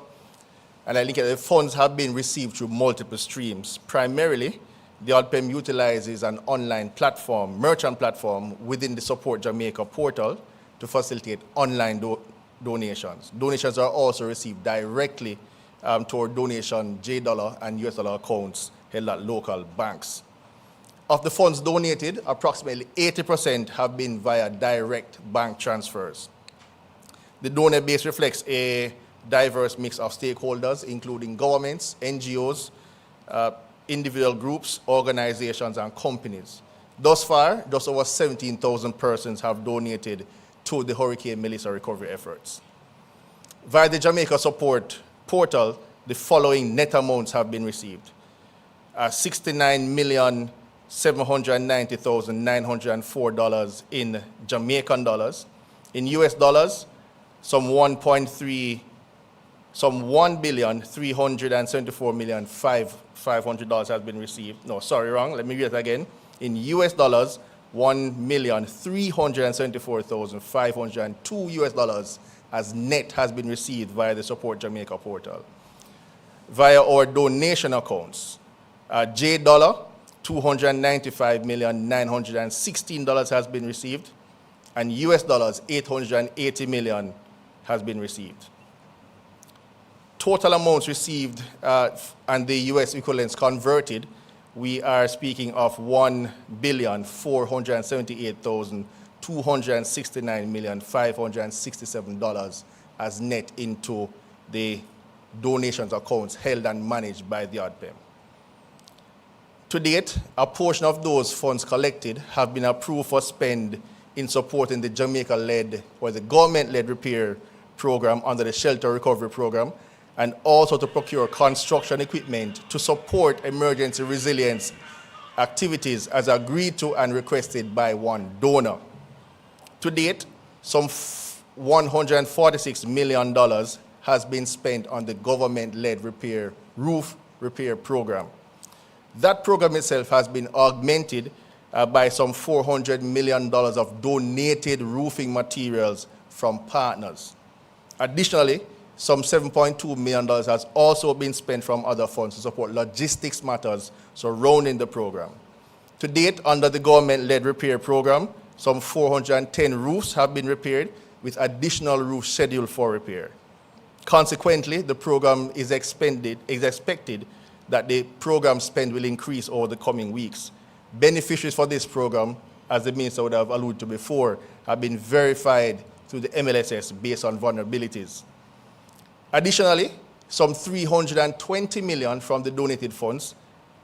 And I indicate that the funds have been received through multiple streams. Primarily, the ODPEM utilizes an online platform, merchant platform, within the Support Jamaica portal to facilitate online donations. Donations are also received directly toward donation $J and US dollar accounts held at local banks. Of the funds donated, approximately 80% have been via direct bank transfers. The donor base reflects a diverse mix of stakeholders, including governments, NGOs, individual groups, organizations, and companies. Thus far, just over 17,000 persons have donated to the Hurricane Melissa recovery efforts. Via the Jamaica Support portal, the following net amounts have been received. $69,790,904 in Jamaican dollars. In US dollars, some $1,374,500 has been received. No, sorry, wrong. Let me read it again. In US dollars, $1,374,502 US dollars as net has been received via the Support Jamaica portal. Via our donation accounts, $J, $295,916 has been received, and US dollars, $880 million has been received. Total amounts received and the US equivalents converted, we are speaking of $1,478,269,567 as net into the donations accounts held and managed by the ODPEM. To date, a portion of those funds collected have been approved for spend in supporting the Jamaica-led or the government-led repair program under the Shelter Recovery Program, and also to procure construction equipment to support emergency resilience activities as agreed to and requested by one donor. To date, some $146 million has been spent on the government-led roof repair program. That program itself has been augmented by some $400 million of donated roofing materials from partners. Additionally, some $7.2 million has also been spent from other funds to support logistics matters surrounding the program. To date, under the government-led repair program, some 410 roofs have been repaired, with additional roofs scheduled for repair. Consequently, the program is expected that the program spend will increase over the coming weeks. Beneficiaries for this program, as the Minister would have alluded to before, have been verified through the MLSS based on vulnerabilities. Additionally, some $320 million from the donated funds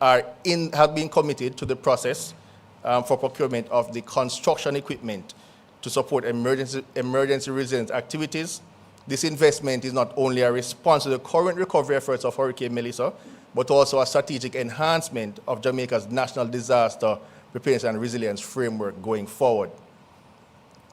have been committed to the process for procurement of the construction equipment to support emergency resilience activities. This investment is not only a response to the current recovery efforts of Hurricane Melissa, but also a strategic enhancement of Jamaica's national disaster preparedness and resilience framework going forward.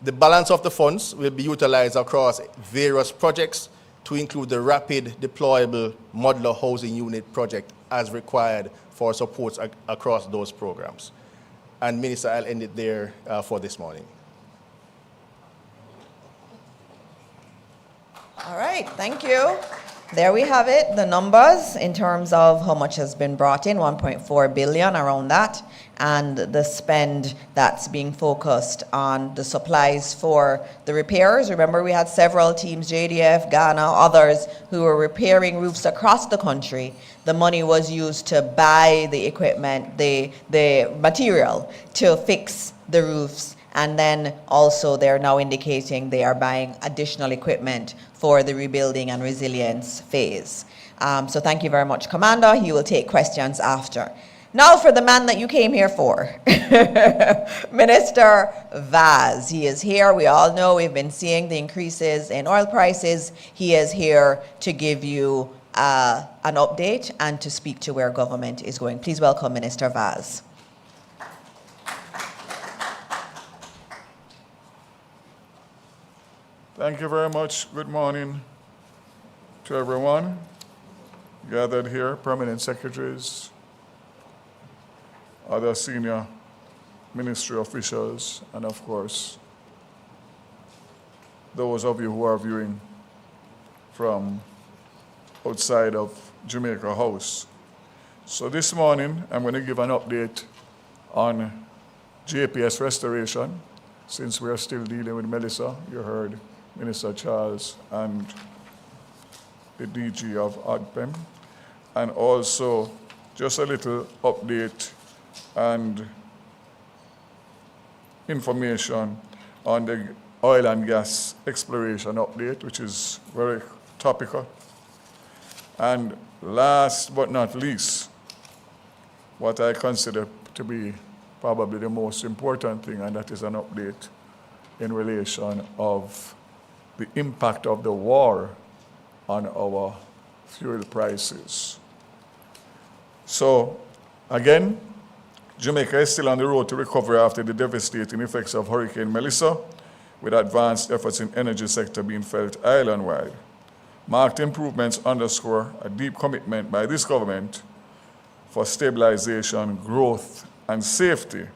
The balance of the funds will be utilized across various projects to include the rapid deployable modular housing unit project as required for supports across those programs. And Minister, I'll end it there for this morning. All right, thank you. There we have it, the numbers in terms of how much has been brought in, 1.4 billion, around that, and the spend that's being focused on the supplies for the repairs. Remember, we had several teams, JDF, Ghana, others, who were repairing roofs across the country. The money was used to buy the equipment, the material to fix the roofs. And then also they're now indicating they are buying additional equipment for the rebuilding and resilience phase. So thank you very much, Commander. He will take questions after. Now for the man that you came here for, Minister Vaz. He is here. We all know we've been seeing the increases in oil prices. He is here to give you an update and to speak to where government is going. Please welcome Minister Vaz. Thank you very much. Good morning to everyone gathered here, permanent secretaries, other senior ministry officials, and of course, those of you who are viewing from outside of Jamaica House. So this morning, I'm going to give an update on JPS restoration, since we are still dealing with Melissa. You heard Minister Charles and the DG of ODPEM, and also just a little update and information on the oil and gas exploration update, which is very topical. And last but not least, what I consider to be probably the most important thing, and that is an update in relation of the impact of the war on our fuel prices. So, again, Jamaica is still on the road to recovery after the devastating effects of Hurricane Melissa, with advanced efforts in energy sector being felt island-wide. Marked improvements underscore a deep commitment by this government for stabilization, growth, and safety.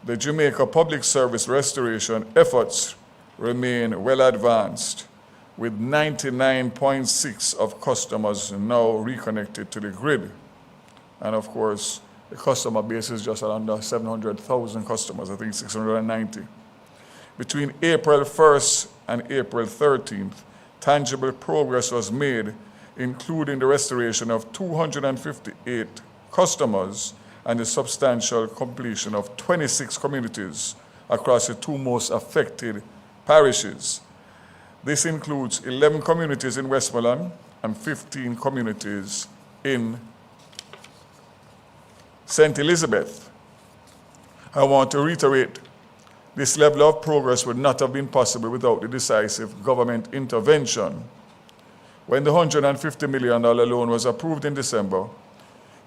The Jamaica Public Service restoration efforts remain well advanced, with 99.6% of customers now reconnected to the grid. And of course, the customer base is just around 700,000 customers, I think 690. Between April 1st and April 13th, tangible progress was made, including the restoration of 258 customers and the substantial completion of 26 communities across the two most affected parishes. This includes 11 communities in Westmoreland and 15 communities in St. Elizabeth. I want to reiterate, this level of progress would not have been possible without the decisive government intervention. When the $150 million loan was approved in December,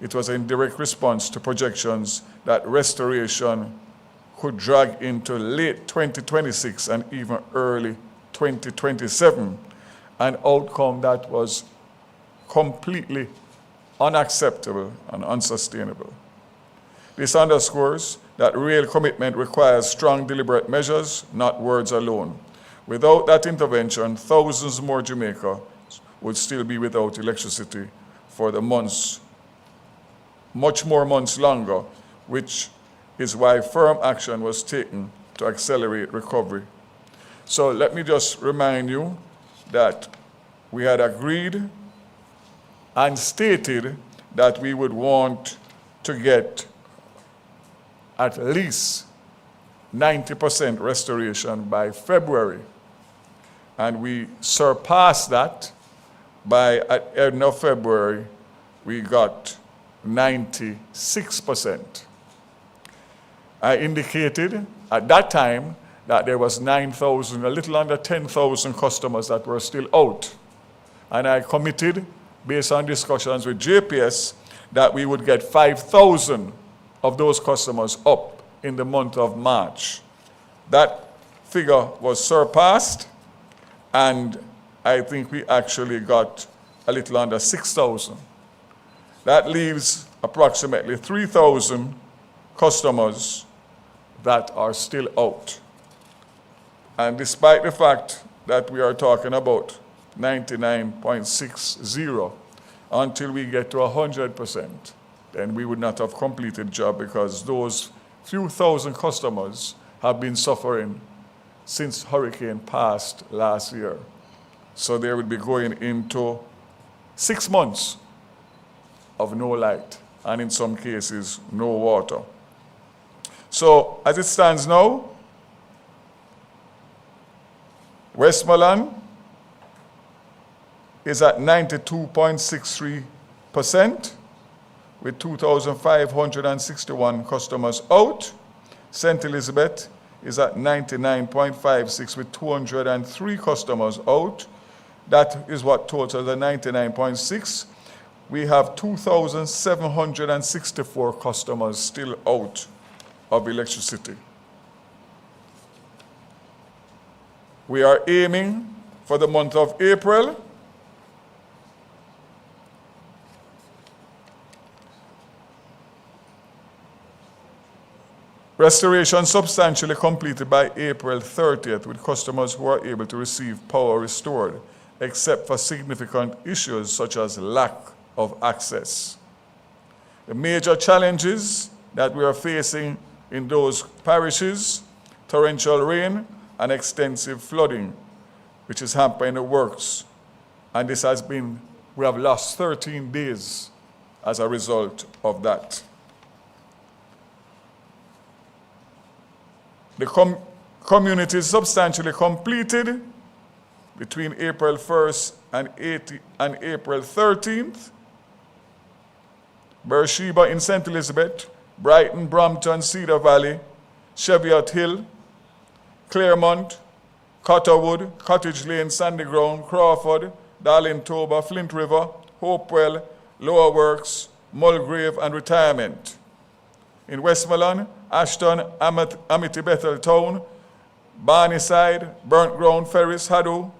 it was in direct response to projections that restoration could drag into late 2026 and even early 2027, an outcome that was completely unacceptable and unsustainable. This underscores that real commitment requires strong, deliberate measures, not words alone. Without that intervention, thousands more Jamaicans would still be without electricity for the months, much more months longer, which is why firm action was taken to accelerate recovery. So let me just remind you that we had agreed and stated that we would want to get at least 90% restoration by February. And we surpassed that. At end of February, we got 96%. I indicated at that time that there was 9,000, a little under 10,000 customers that were still out. And I committed, based on discussions with JPS, that we would get 5,000 of those customers up in the month of March. That figure was surpassed, and I think we actually got a little under 6,000. That leaves approximately 3,000 customers that are still out. And despite the fact that we are talking about 99.60, until we get to 100%, then we would not have completed the job, because those few thousand customers have been suffering since hurricane passed last year. So they would be going into 6 months of no light, and in some cases, no water. So as it stands now, Westmoreland is at 92.63%, with 2,561 customers out. St. Elizabeth is at 99.56 with 203 customers out. That is what totals the 99.6. We have 2,764 customers still out of electricity. We are aiming for the month of April restoration substantially completed by April 30th, with customers who are able to receive power restored, except for significant issues such as lack of access. The major challenges that we are facing in those parishes: torrential rain and extensive flooding, which is hampering the works. And this has been, we have lost 13 days as a result of that. The community is substantially completed between April 1st and April 13th. Beersheba in St. Elizabeth, Brighton, Brampton, Cedar Valley, Cheviot Hill, Claremont, Cotterwood, Cottage Lane, Sandy Ground, Crawford, Darlingtoba, Flint River, Hopewell, Lower Works, Mulgrave, and Retirement. In Westmoreland, Ashton, Amity Bethel Town, Barneyside, Burnt Ground, Ferris, Haddo,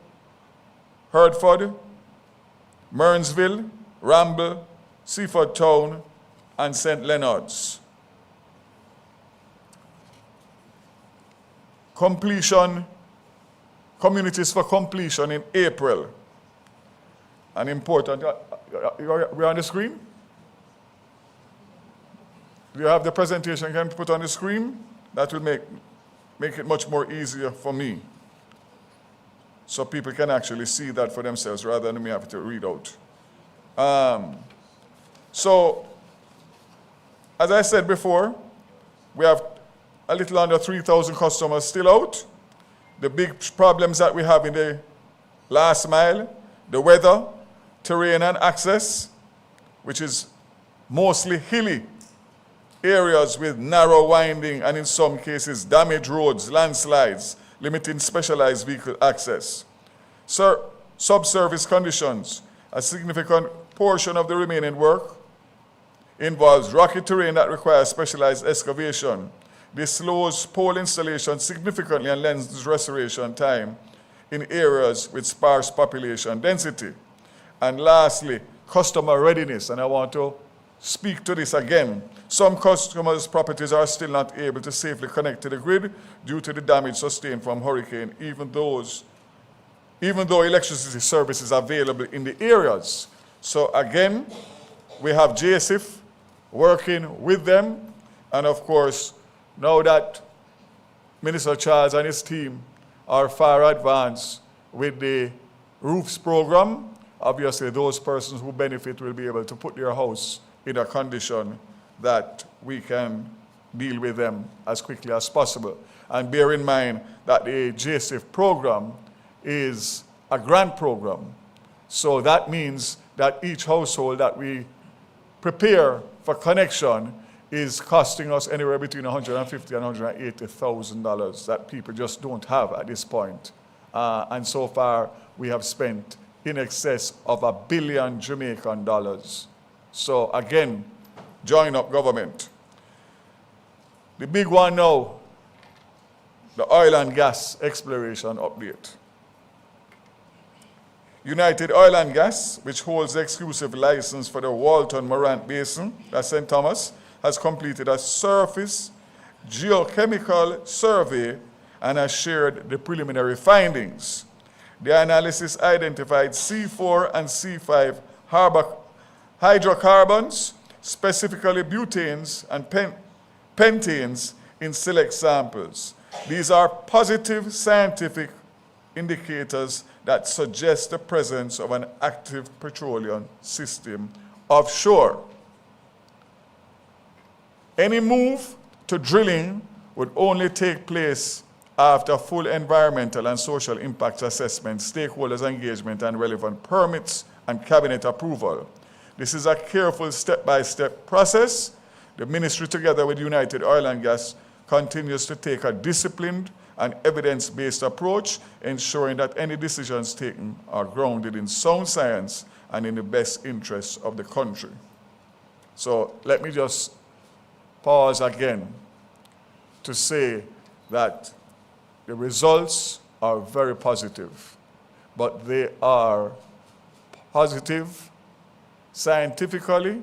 Hertford, Mearnsville, Ramble, Seaford Town, and St. Leonard's. Completion, communities for completion in April. An important, we're on the screen? Do you have the presentation you can put on the screen? That will make it much more easier for me, so people can actually see that for themselves rather than me having to read out. So, as I said before, we have a little under 3,000 customers still out. The big problems that we have in the last mile, the weather, terrain, and access, which is mostly hilly areas with narrow, winding, and in some cases, damaged roads, landslides, limiting specialized vehicle access. Subsurface conditions. A significant portion of the remaining work involves rocky terrain that requires specialized excavation. This slows pole installation significantly and lengthens restoration time in areas with sparse population density. And lastly, customer readiness, and I want to speak to this again. Some customers' properties are still not able to safely connect to the grid due to the damage sustained from hurricane, even though electricity service is available in the areas. So again, we have JSIF working with them, and of course, now that Minister Charles and his team are far advanced with the roofs program, obviously those persons who benefit will be able to put their house in a condition that we can deal with them as quickly as possible. And bear in mind that the JSIF program is a grant program. So that means that each household that we prepare for connection is costing us anywhere between $150,000 and $180,000 that people just don't have at this point. And so far, we have spent in excess of $1 billion Jamaican dollars. So again, join up government. The big one now, the oil and gas exploration update. United Oil and Gas, which holds the exclusive license for the Walton Morant Basin, that's St. Thomas, has completed a surface geochemical survey and has shared the preliminary findings. The analysis identified C4 and C5 hydrocarbons, specifically butanes and pentanes in select samples. These are positive scientific indicators that suggest the presence of an active petroleum system offshore. Any move to drilling would only take place after full environmental and social impact assessment, stakeholders' engagement, and relevant permits and cabinet approval. This is a careful step-by-step process. The ministry, together with United Oil and Gas, continues to take a disciplined and evidence-based approach, ensuring that any decisions taken are grounded in sound science and in the best interests of the country. So let me just pause again to say that the results are very positive, but they are positive scientifically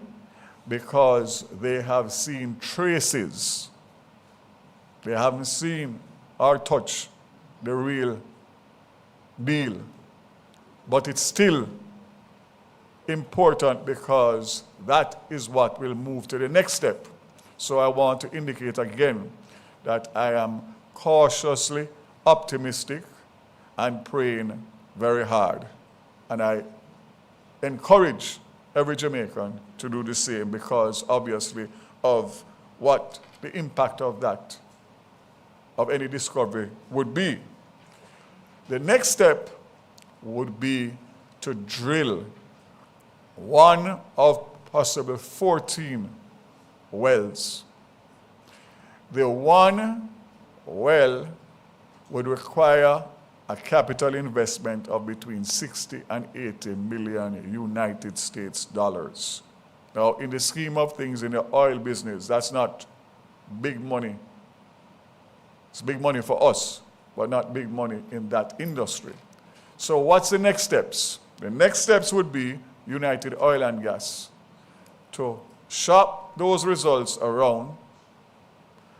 because they have seen traces. They haven't seen or touched the real deal. But it's still important because that is what will move to the next step. So I want to indicate again that I am cautiously optimistic and praying very hard. And I encourage every Jamaican to do the same because obviously of what the impact of that, of any discovery would be. The next step would be to drill one of possible 14 wells. The one well would require a capital investment of between 60 and 80 million United States dollars. Now, in the scheme of things in the oil business, that's not big money. It's big money for us, but not big money in that industry. So what's the next steps? The next steps would be United Oil and Gas to shop those results around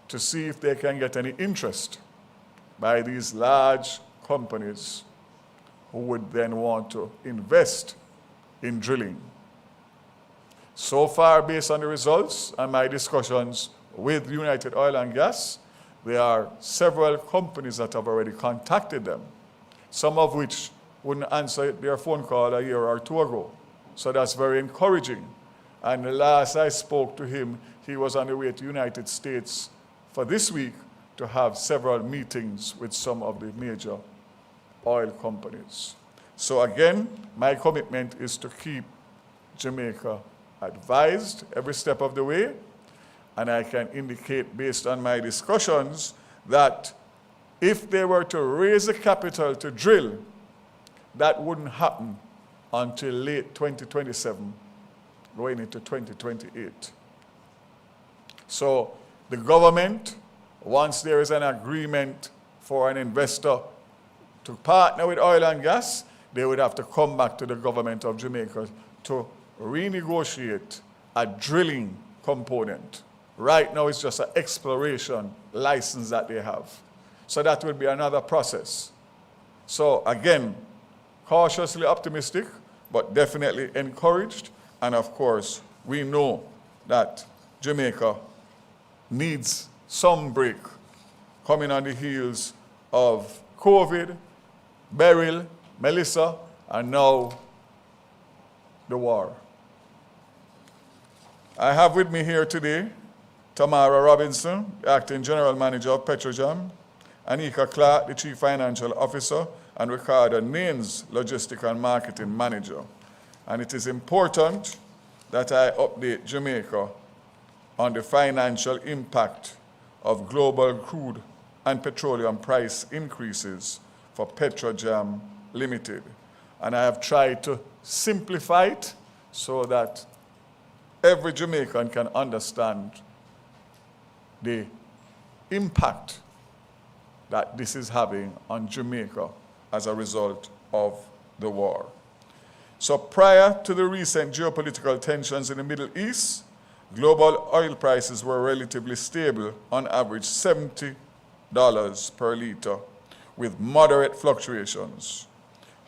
to see if they can get any interest by these large companies who would then want to invest in drilling. So far, based on the results and my discussions with United Oil and Gas, there are several companies that have already contacted them, some of which wouldn't answer their phone call a year or two ago. So that's very encouraging. And the last I spoke to him, he was on the way to the United States for this week to have several meetings with some of the major oil companies. So again, my commitment is to keep Jamaica advised every step of the way And I can indicate based on my discussions that if they were to raise the capital to drill, that wouldn't happen until late 2027, going into 2028. So the government, once there is an agreement for an investor to partner with oil and gas, they would have to come back to the government of Jamaica to renegotiate a drilling component. Right now it's just an exploration license that they have. So that will be another process. So again, cautiously optimistic, but definitely encouraged. And of course, we know that Jamaica needs some break coming on the heels of COVID, Beryl, Melissa, and now the war. I have with me here today Tamara Robinson, the Acting General Manager of Petrojam, Anika Clark, the Chief Financial Officer, and Ricardo Nains, Logistic and Marketing Manager. And it is important that I update Jamaica on the financial impact of global crude and petroleum price increases for Petrojam Limited. And I have tried to simplify it so that every Jamaican can understand the impact that this is having on Jamaica as a result of the war. So prior to the recent geopolitical tensions in the Middle East, global oil prices were relatively stable, on average $70 per liter, with moderate fluctuations.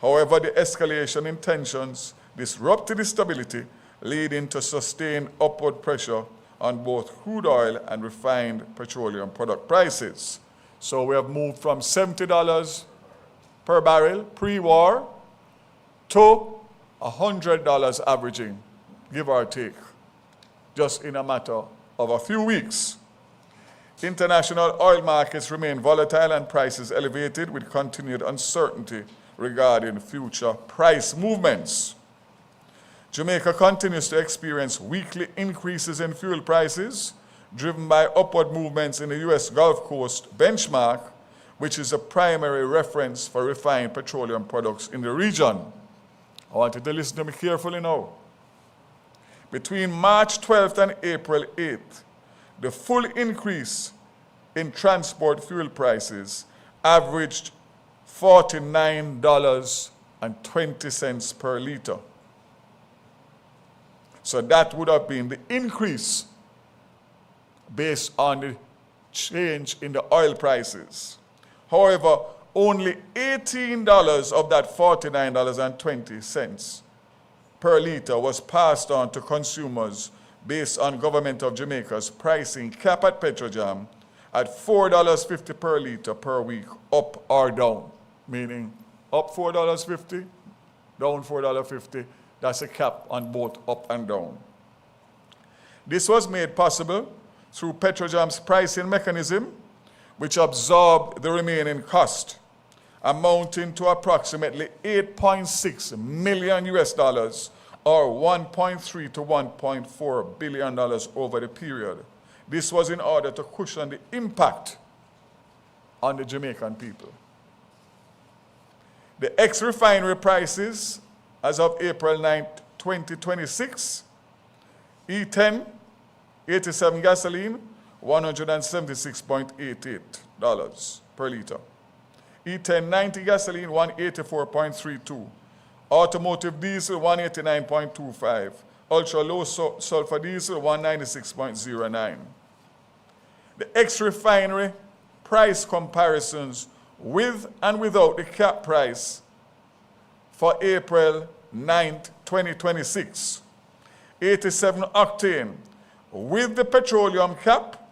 However, the escalation in tensions disrupted the stability, leading to sustained upward pressure on both crude oil and refined petroleum product prices. So we have moved from $70 per barrel pre-war to $100 averaging, give or take, just in a matter of a few weeks. International oil markets remain volatile and prices elevated, with continued uncertainty regarding future price movements. Jamaica continues to experience weekly increases in fuel prices, driven by upward movements in the U.S. Gulf Coast benchmark, which is a primary reference for refined petroleum products in the region. I want you to listen to me carefully now. Between March 12th and April 8th, the full increase in transport fuel prices averaged $49.20 per liter. So that would have been the increase based on the change in the oil prices. However, only $18 of that $49.20 per liter was passed on to consumers based on Government of Jamaica's pricing cap at Petrojam at $4.50 per liter per week, up or down. Meaning up $4.50, down $4.50. That's a cap on both up and down. This was made possible through Petrojam's pricing mechanism, which absorbed the remaining cost, amounting to approximately $8.6 million US, or $1.3 to $1.4 billion over the period. This was in order to cushion the impact on the Jamaican people. The ex-refinery prices as of April 9, 2026, E10, 87 gasoline, $176.88 per liter. E10 90 gasoline, $184.32. Automotive diesel, $189.25. Ultra low sulfur diesel, $196.09. The ex-refinery price comparisons with and without the cap price for April 9th, 2026. 87 octane with the petroleum cap,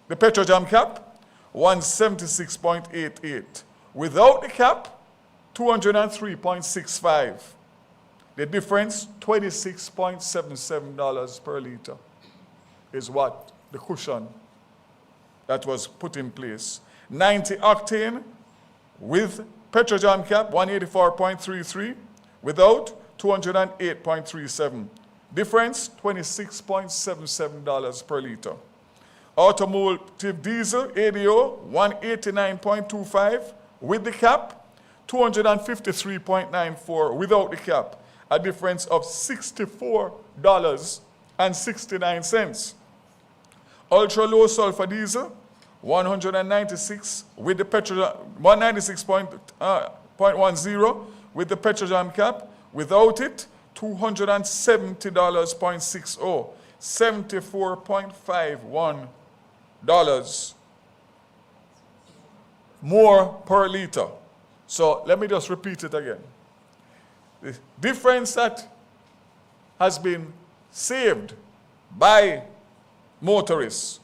the Petrojam cap, 176.88. Without the cap, 203.65. The difference, $26.77 per liter, is what the cushion that was put in place. 90 octane with Petrojam cap, 184.33. Without, 208.37. Difference, $26.77 per liter. Automotive diesel, ADO, 189.25 with the cap, 253.94 without the cap, a difference of $64.69. Ultra low sulfur diesel, 196 with the petrol, 196.10 with the petroleum cap, without it, $270.60, $74.51 more per liter. So let me just repeat it again. The difference that has been saved by motorists,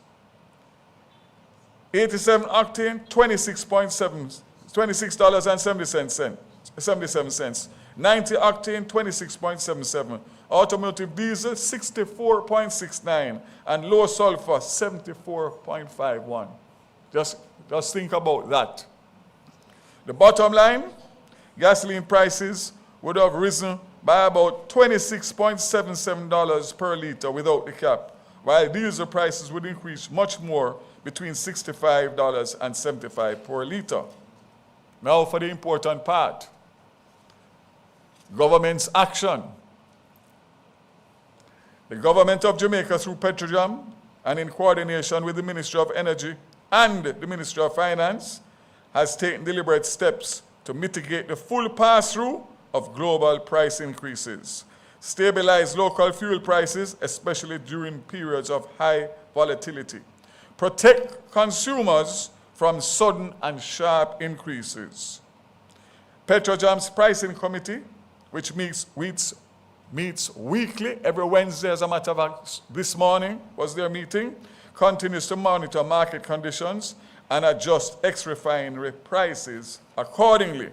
87 octane, $26.77. 90 octane, 26.77. Automotive diesel, 64.69. And low sulfur, 74.51. Just think about that. The bottom line, gasoline prices would have risen by about $26.77 per liter without the cap, while diesel prices would increase much more, between $65 and $75 per liter. Now for the important part. Government's action. The government of Jamaica, through PetroJam and in coordination with the Ministry of Energy and the Ministry of Finance, has taken deliberate steps to mitigate the full pass-through of global price increases, stabilize local fuel prices, especially during periods of high volatility, protect consumers from sudden and sharp increases. PetroJam's pricing committee, which meets weekly, every Wednesday, as a matter of fact, this morning was their meeting, continues to monitor market conditions and adjust ex-refinery prices accordingly.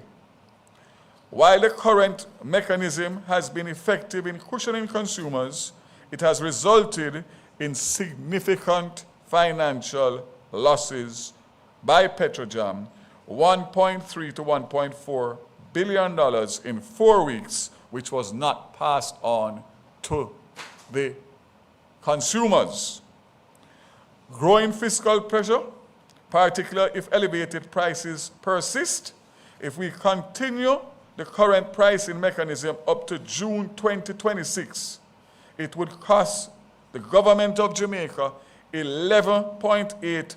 While the current mechanism has been effective in cushioning consumers, it has resulted in significant financial losses by PetroJam, $1.3 to $1.4 billion in 4 weeks, which was not passed on to the consumers. Growing fiscal pressure, particularly if elevated prices persist, if we continue the current pricing mechanism up to June 2026, it would cost the government of Jamaica $11.8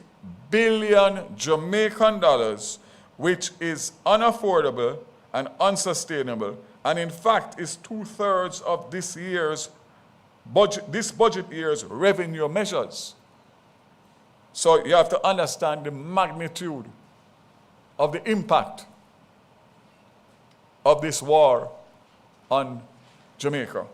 billion Jamaican dollars, which is unaffordable and unsustainable, and in fact is 2/3 of this budget year's revenue measures. So you have to understand the magnitude of the impact of this war on Jamaica.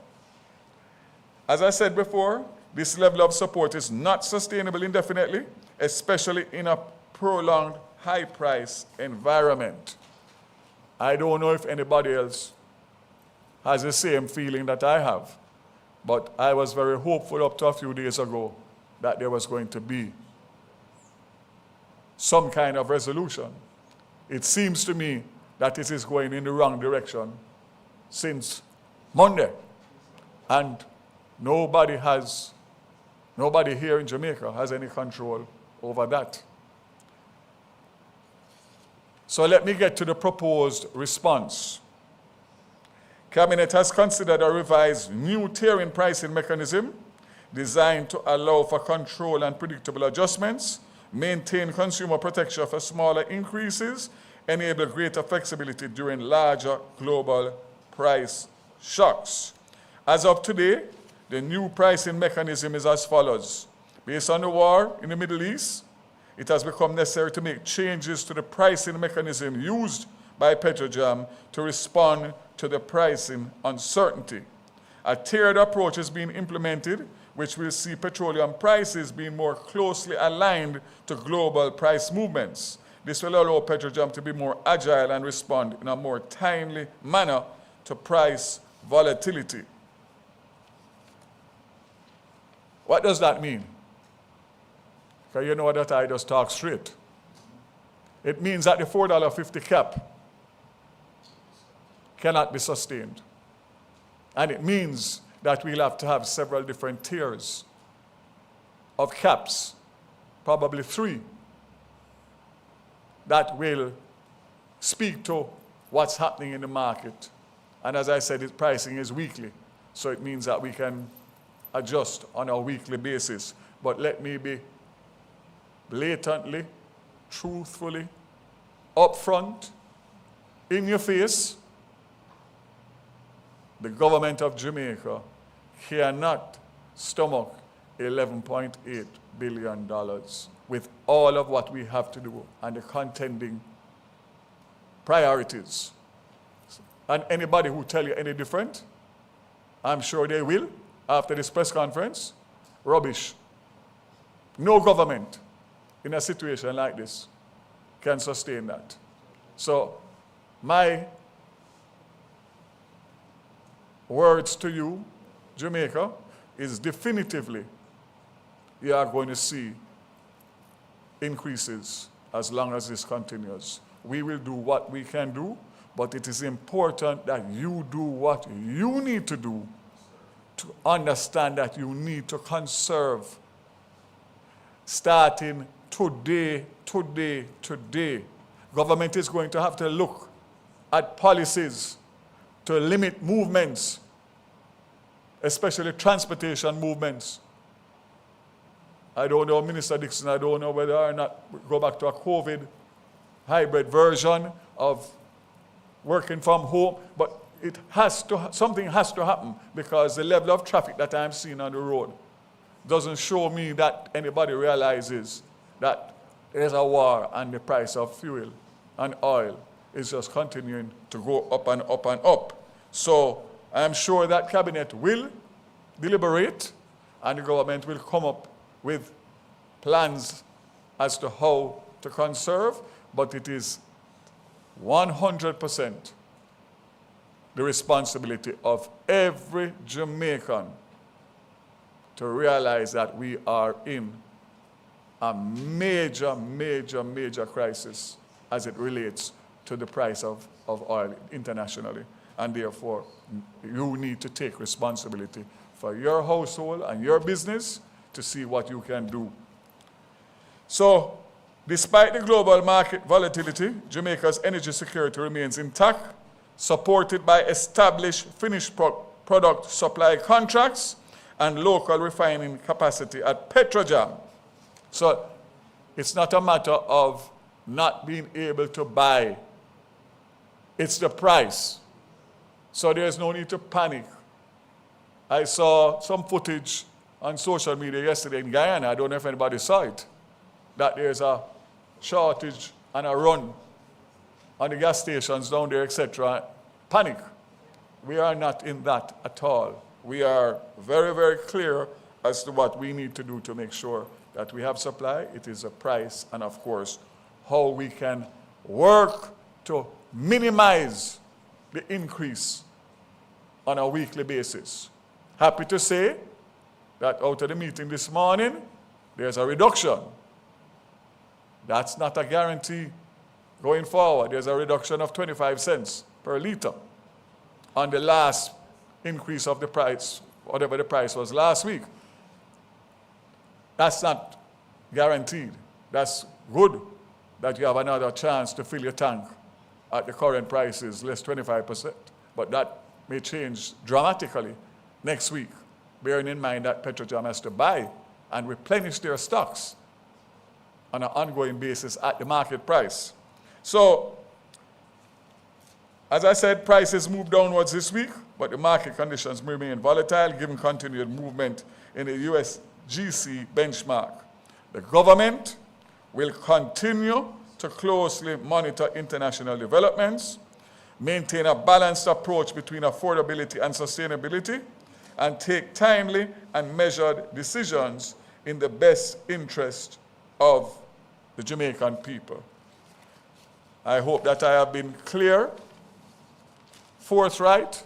As I said before, this level of support is not sustainable indefinitely, especially in a prolonged high-price environment. I don't know if anybody else has the same feeling that I have, but I was very hopeful up to a few days ago that there was going to be some kind of resolution. It seems to me that it is going in the wrong direction since Monday, and nobody here in Jamaica has any control over that. So let me get to the proposed response. Cabinet has considered a revised new tiering pricing mechanism designed to allow for control and predictable adjustments, maintain consumer protection for smaller increases, enable greater flexibility during larger global price shocks. As of today, the new pricing mechanism is as follows. Based on the war in the Middle East, it has become necessary to make changes to the pricing mechanism used by PetroJam to respond to the pricing uncertainty. A tiered approach is being implemented, which will see petroleum prices being more closely aligned to global price movements. This will allow PetroJam to be more agile and respond in a more timely manner to price volatility. What does that mean? Because you know that I just talk straight. It means that the $4.50 cap cannot be sustained. And it means that we'll have to have several different tiers of caps, probably 3, that will speak to what's happening in the market. And as I said, its pricing is weekly, so it means that we can adjust on a weekly basis. But let me be blatantly, truthfully, upfront, in your face. The government of Jamaica cannot stomach $11.8 billion with all of what we have to do and the contending priorities. And anybody who tell you any different, I'm sure they will, after this press conference, rubbish. No government in a situation like this can sustain that. So my words to you, Jamaica, is definitively you are going to see increases as long as this continues. We will do what we can do, but it is important that you do what you need to do to understand that you need to conserve. Starting today, government is going to have to look at policies to limit movements, especially transportation movements. I don't know, Minister Dixon, I don't know whether or not we go back to a COVID hybrid version of working from home, but something has to happen, because the level of traffic that I'm seeing on the road doesn't show me that anybody realizes that there's a war and the price of fuel and oil is just continuing to go up and up and up. So I'm sure that cabinet will deliberate and the government will come up with plans as to how to conserve, but it is 100% the responsibility of every Jamaican to realize that we are in a major crisis as it relates to the price of oil internationally. And therefore, you need to take responsibility for your household and your business to see what you can do. So, despite the global market volatility, Jamaica's energy security remains intact, supported by established finished product supply contracts and local refining capacity at Petrojam. So it's not a matter of not being able to buy. It's the price. So there's no need to panic. I saw some footage on social media yesterday in Guyana, I don't know if anybody saw it, that there's a shortage and a run on the gas stations down there, etc. Panic. We are not in that at all. We are very clear as to what we need to do to make sure that we have supply. It is a price, and of course, how we can work to minimize the increase on a weekly basis. Happy to say that out of the meeting this morning, there's a reduction. That's not a guarantee going forward. There's a reduction of 25 cents per litre on the last increase of the price, whatever the price was last week. That's not guaranteed. That's good that you have another chance to fill your tank at the current prices, less 25%. But that may change dramatically next week, bearing in mind that Petrojam has to buy and replenish their stocks on an ongoing basis at the market price. So, as I said, prices moved downwards this week, but the market conditions remain volatile given continued movement in the USGC benchmark. The government will continue to closely monitor international developments, maintain a balanced approach between affordability and sustainability, and take timely and measured decisions in the best interest of the Jamaican people. I hope that I have been clear, forthright,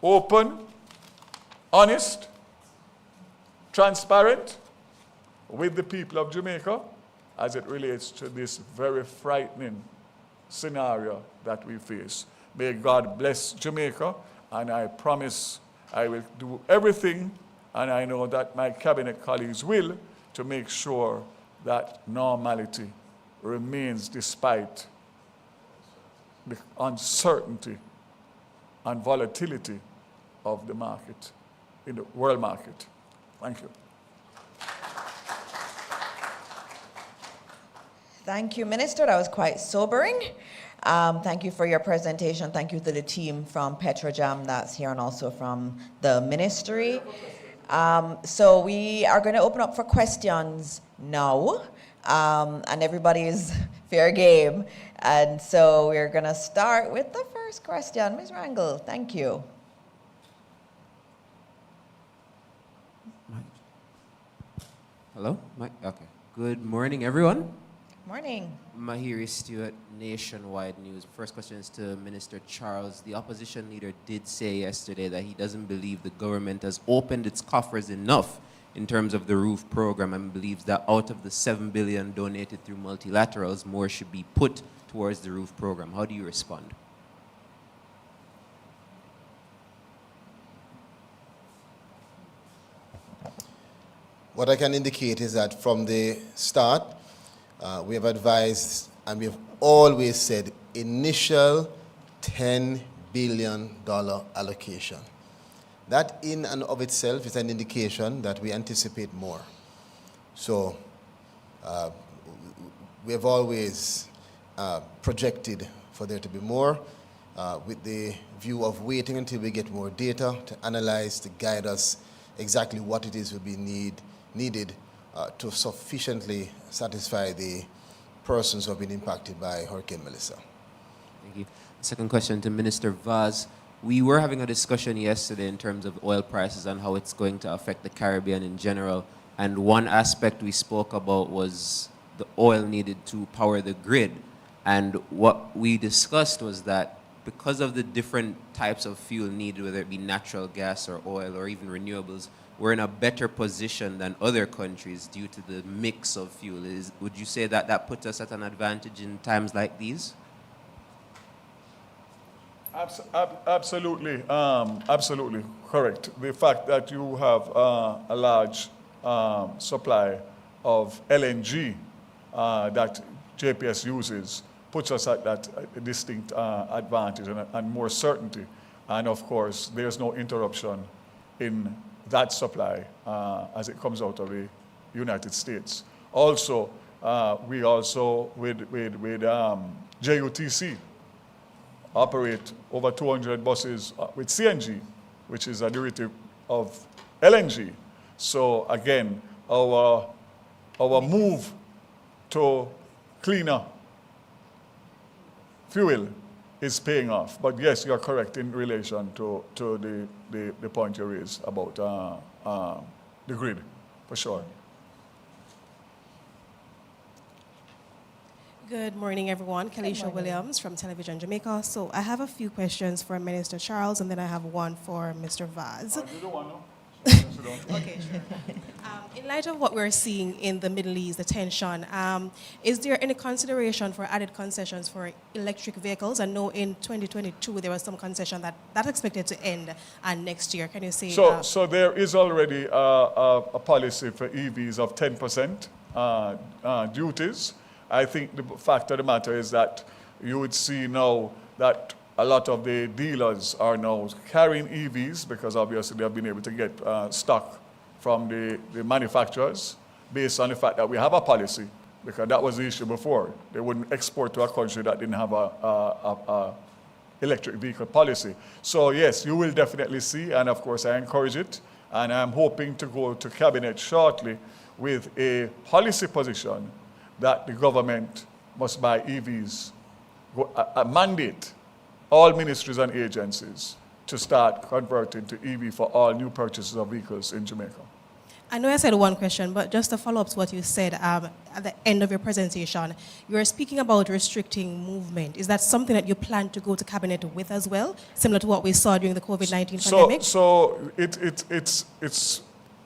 open, honest, transparent with the people of Jamaica as it relates to this very frightening scenario that we face. May God bless Jamaica, and I promise I will do everything, and I know that my cabinet colleagues will, to make sure that normality remains despite the uncertainty and volatility of the market, in the world market. Thank you. Thank you, Minister. That was quite sobering. Thank you for your presentation. Thank you to the team from Petrojam that's here and also from the ministry. So we are going to open up for questions now, and everybody is fair game. And so we're going to start with the first question. Ms. Rangel, thank you. Hello? Okay. Good morning, everyone. Morning. Mahiri Stewart, Nationwide News. First question is to Minister Charles. The opposition leader did say yesterday that he doesn't believe the government has opened its coffers enough in terms of the roof program and believes that out of the $7 billion donated through multilaterals, more should be put towards the roof program. How do you respond? What I can indicate is that from the start, we have advised and we have always said initial $10 billion allocation. That in and of itself is an indication that we anticipate more. So we have always projected for there to be more with the view of waiting until we get more data to analyze, to guide us exactly what it is will be needed to sufficiently satisfy the persons who have been impacted by Hurricane Melissa. Thank you. Second question to Minister Vaz. We were having a discussion yesterday in terms of oil prices and how it's going to affect the Caribbean in general. And one aspect we spoke about was the oil needed to power the grid. And what we discussed was that because of the different types of fuel needed, whether it be natural gas or oil or even renewables, we're in a better position than other countries due to the mix of fuel. Would you say that that puts us at an advantage in times like these? Absolutely, absolutely correct. The fact that you have a large supply of LNG that JPS uses puts us at that distinct advantage and more certainty. And of course, there's no interruption in that supply as it comes out of the United States. Also, we also, with JUTC, operate over 200 buses with CNG, which is a derivative of LNG. So again, our move to cleaner fuel is paying off. But yes, you're correct in relation to the point you raised about the grid, for sure. Good morning, everyone. Kalisha Williams from Television Jamaica. So I have a few questions for Minister Charles, and then I have one for Mr. Vaz. You don't want to? Okay, sure. In light of what we're seeing in the Middle East, the tension, is there any consideration for added concessions for electric vehicles? I know in 2022 there was some concession that's expected to end next year. Can you say? So there is already a policy for EVs of 10% duties. I think the fact of the matter is that you would see now that a lot of the dealers are now carrying EVs because obviously they have been able to get stock from the manufacturers based on the fact that we have a policy, because that was the issue before. They wouldn't export to a country that didn't have a electric vehicle policy. So yes, you will definitely see, and of course I encourage it, and I'm hoping to go to Cabinet shortly with a policy position that the government must buy EVs, a mandate all ministries and agencies to start converting to EV for all new purchases of vehicles in Jamaica. I know I said one question, but just to follow up to what you said at the end of your presentation, you were speaking about restricting movement. Is that something that you plan to go to Cabinet with as well, similar to what we saw during the COVID-19 pandemic? So it's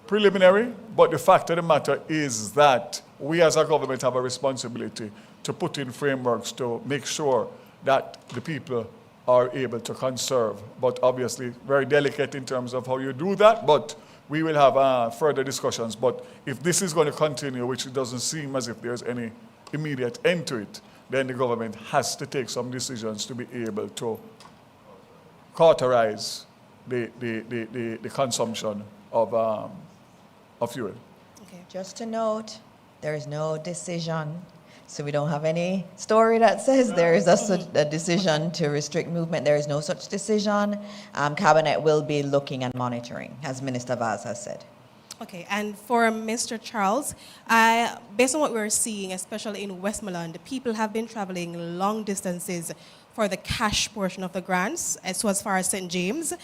preliminary, but the fact of the matter is that we as a government have a responsibility to put in frameworks to make sure that the people are able to conserve. But obviously, very delicate in terms of how you do that, but we will have further discussions. But if this is going to continue, which it doesn't seem as if there's any immediate end to it, then the government has to take some decisions to be able to cauterize the consumption of fuel. Okay. Just to note, there is no decision. So we don't have any story that says there is a decision to restrict movement. There is no such decision. Cabinet will be looking and monitoring, as Minister Vaz has said. Okay, and for Mr. Charles, based on what we're seeing, especially in Westmoreland, people have been traveling long distances for the cash portion of the grants, so as far as St. James.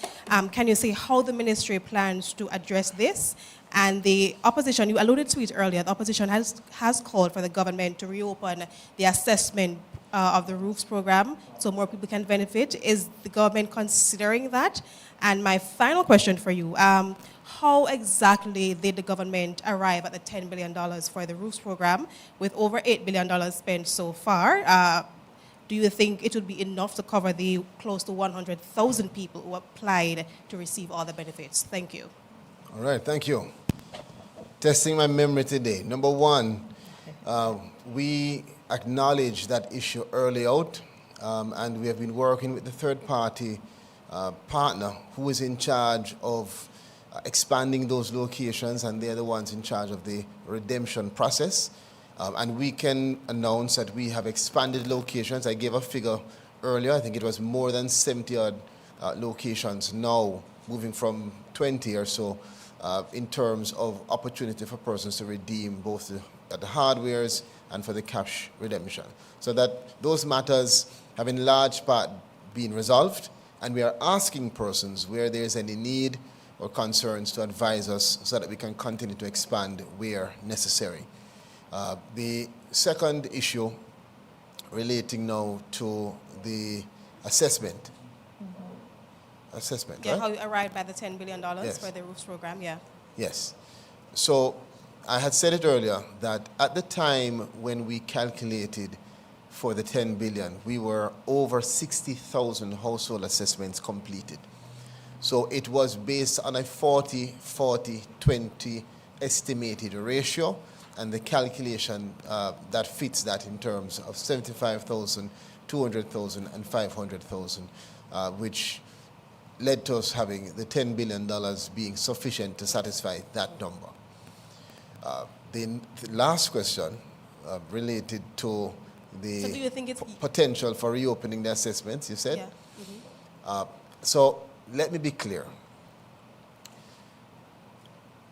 Can you say how the ministry plans to address this? And the opposition, you alluded to it earlier, the opposition has called for the government to reopen the assessment of the roofs program so more people can benefit. Is the government considering that? And my final question for you, how exactly did the government arrive at the $10 billion for the roofs program with over $8 billion spent so far? Do you think it would be enough to cover the close to 100,000 people who applied to receive all the benefits? Thank you. All right, thank you. Testing my memory today. Number one, we acknowledged that issue early out, and we have been working with the third-party partner who is in charge of expanding those locations, and they're the ones in charge of the redemption process. And we can announce that we have expanded locations. I gave a figure earlier. I think it was more than 70-odd locations now, moving from 20 or so in terms of opportunity for persons to redeem both the hardwares and for the cash redemption. So that those matters have in large part been resolved, and we are asking persons where there's any need or concerns to advise us so that we can continue to expand where necessary. The second issue relating now to the assessment. Assessment, Yeah, right? how you arrived by the $10 billion Yes. for the roofs program, yeah. Yes. So I had said it earlier that at the time when we calculated for the 10 billion, we were over 60,000 household assessments completed. So it was based on a 40-40-20 estimated ratio, and the calculation that fits that in terms of 75,000, 200,000, and 500,000, which led to us having the $10 billion being sufficient to satisfy that number. The last question related to the So do you think it's... potential for reopening the assessments, you said? Yeah. So let me be clear.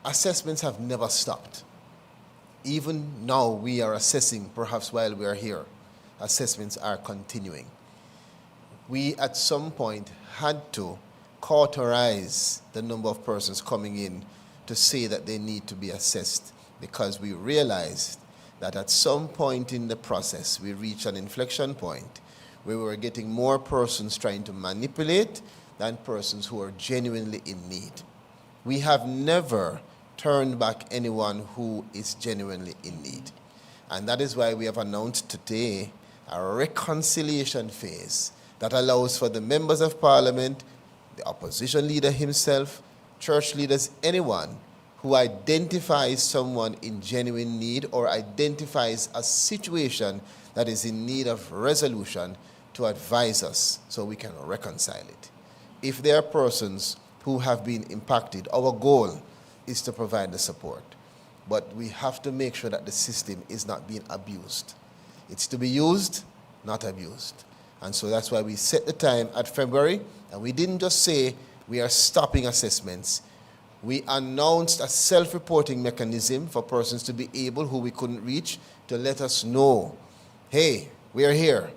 Assessments have never stopped. Even now we are assessing, perhaps while we are here, assessments are continuing. We at some point had to cauterize the number of persons coming in to say that they need to be assessed, because we realized that at some point in the process we reached an inflection point where we were getting more persons trying to manipulate than persons who are genuinely in need. We have never turned back anyone who is genuinely in need. And that is why we have announced today a reconciliation phase that allows for the members of parliament, the opposition leader himself, church leaders, anyone who identifies someone in genuine need or identifies a situation that is in need of resolution to advise us so we can reconcile it. If there are persons who have been impacted, our goal is to provide the support. But we have to make sure that the system is not being abused. It's to be used, not abused. And so that's why we set the time at February, and we didn't just say we are stopping assessments. We announced a self-reporting mechanism for persons to be able, who we couldn't reach, to let us know, hey, we are here.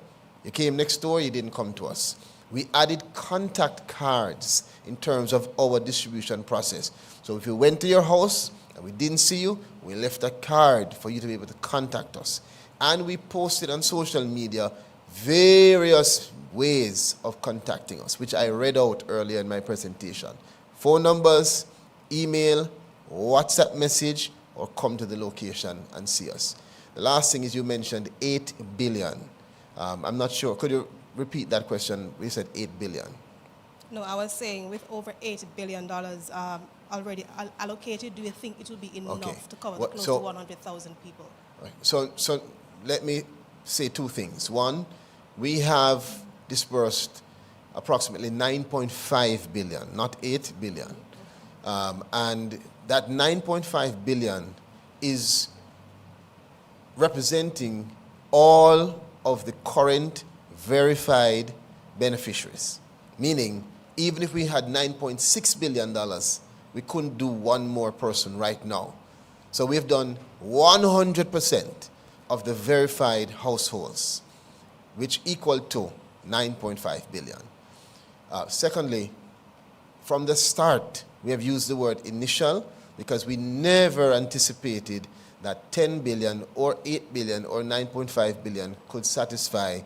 You came next door, you didn't come to us. We added contact cards in terms of our distribution process. So if you went to your house and we didn't see you, we left a card for you to be able to contact us. And we posted on social media various ways of contacting us, which I read out earlier in my presentation. Phone numbers, email, WhatsApp message, or come to the location and see us. The last thing is you mentioned 8 billion. I'm not sure. Could you repeat that question. We said 8 billion. No, I was saying with over $8 billion already allocated, do you think it will be enough Okay. to cover What- close so- to 100,000 people? Right. So let me say two things. One, we have disbursed approximately 9.5 billion, not 8 billion. And that 9.5 billion is representing all of the current verified beneficiaries. Meaning, even if we had $9.6 billion, we couldn't do one more person right now. So we've done 100% of the verified households, which equal to 9.5 billion. Secondly, from the start, we have used the word initial because we never anticipated that 10 billion or 8 billion or 9.5 billion could satisfy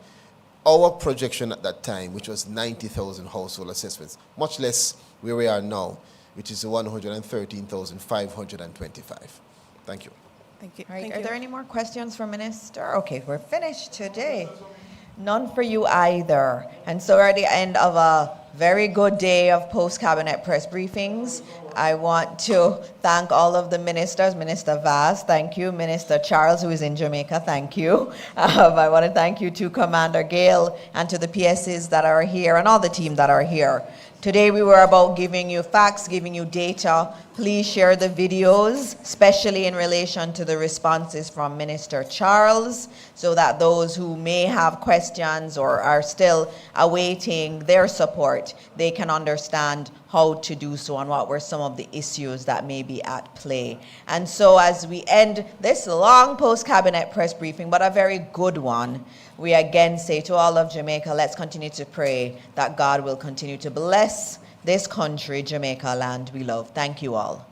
our projection at that time, which was 90,000 household assessments, much less where we are now, which is 113,525. Thank you. Thank you. All right, Thank are you. there any more questions for Minister? Okay, we're finished today. None for you either. And so we're at the end of a very good day of post-cabinet press briefings. I want to thank all of the ministers. Minister Vaz, thank you. Minister Charles, who is in Jamaica, thank you. I want to thank you to Commander Gale and to the PSs that are here and all the team that are here. Today we were about giving you facts, giving you data. Please share the videos, especially in relation to the responses from Minister Charles, so that those who may have questions or are still awaiting their support, they can understand how to do so and what were some of the issues that may be at play. And so as we end this long post-cabinet press briefing, but a very good one, we again say to all of Jamaica, let's continue to pray that God will continue to bless this country, Jamaica, land we love. Thank you all.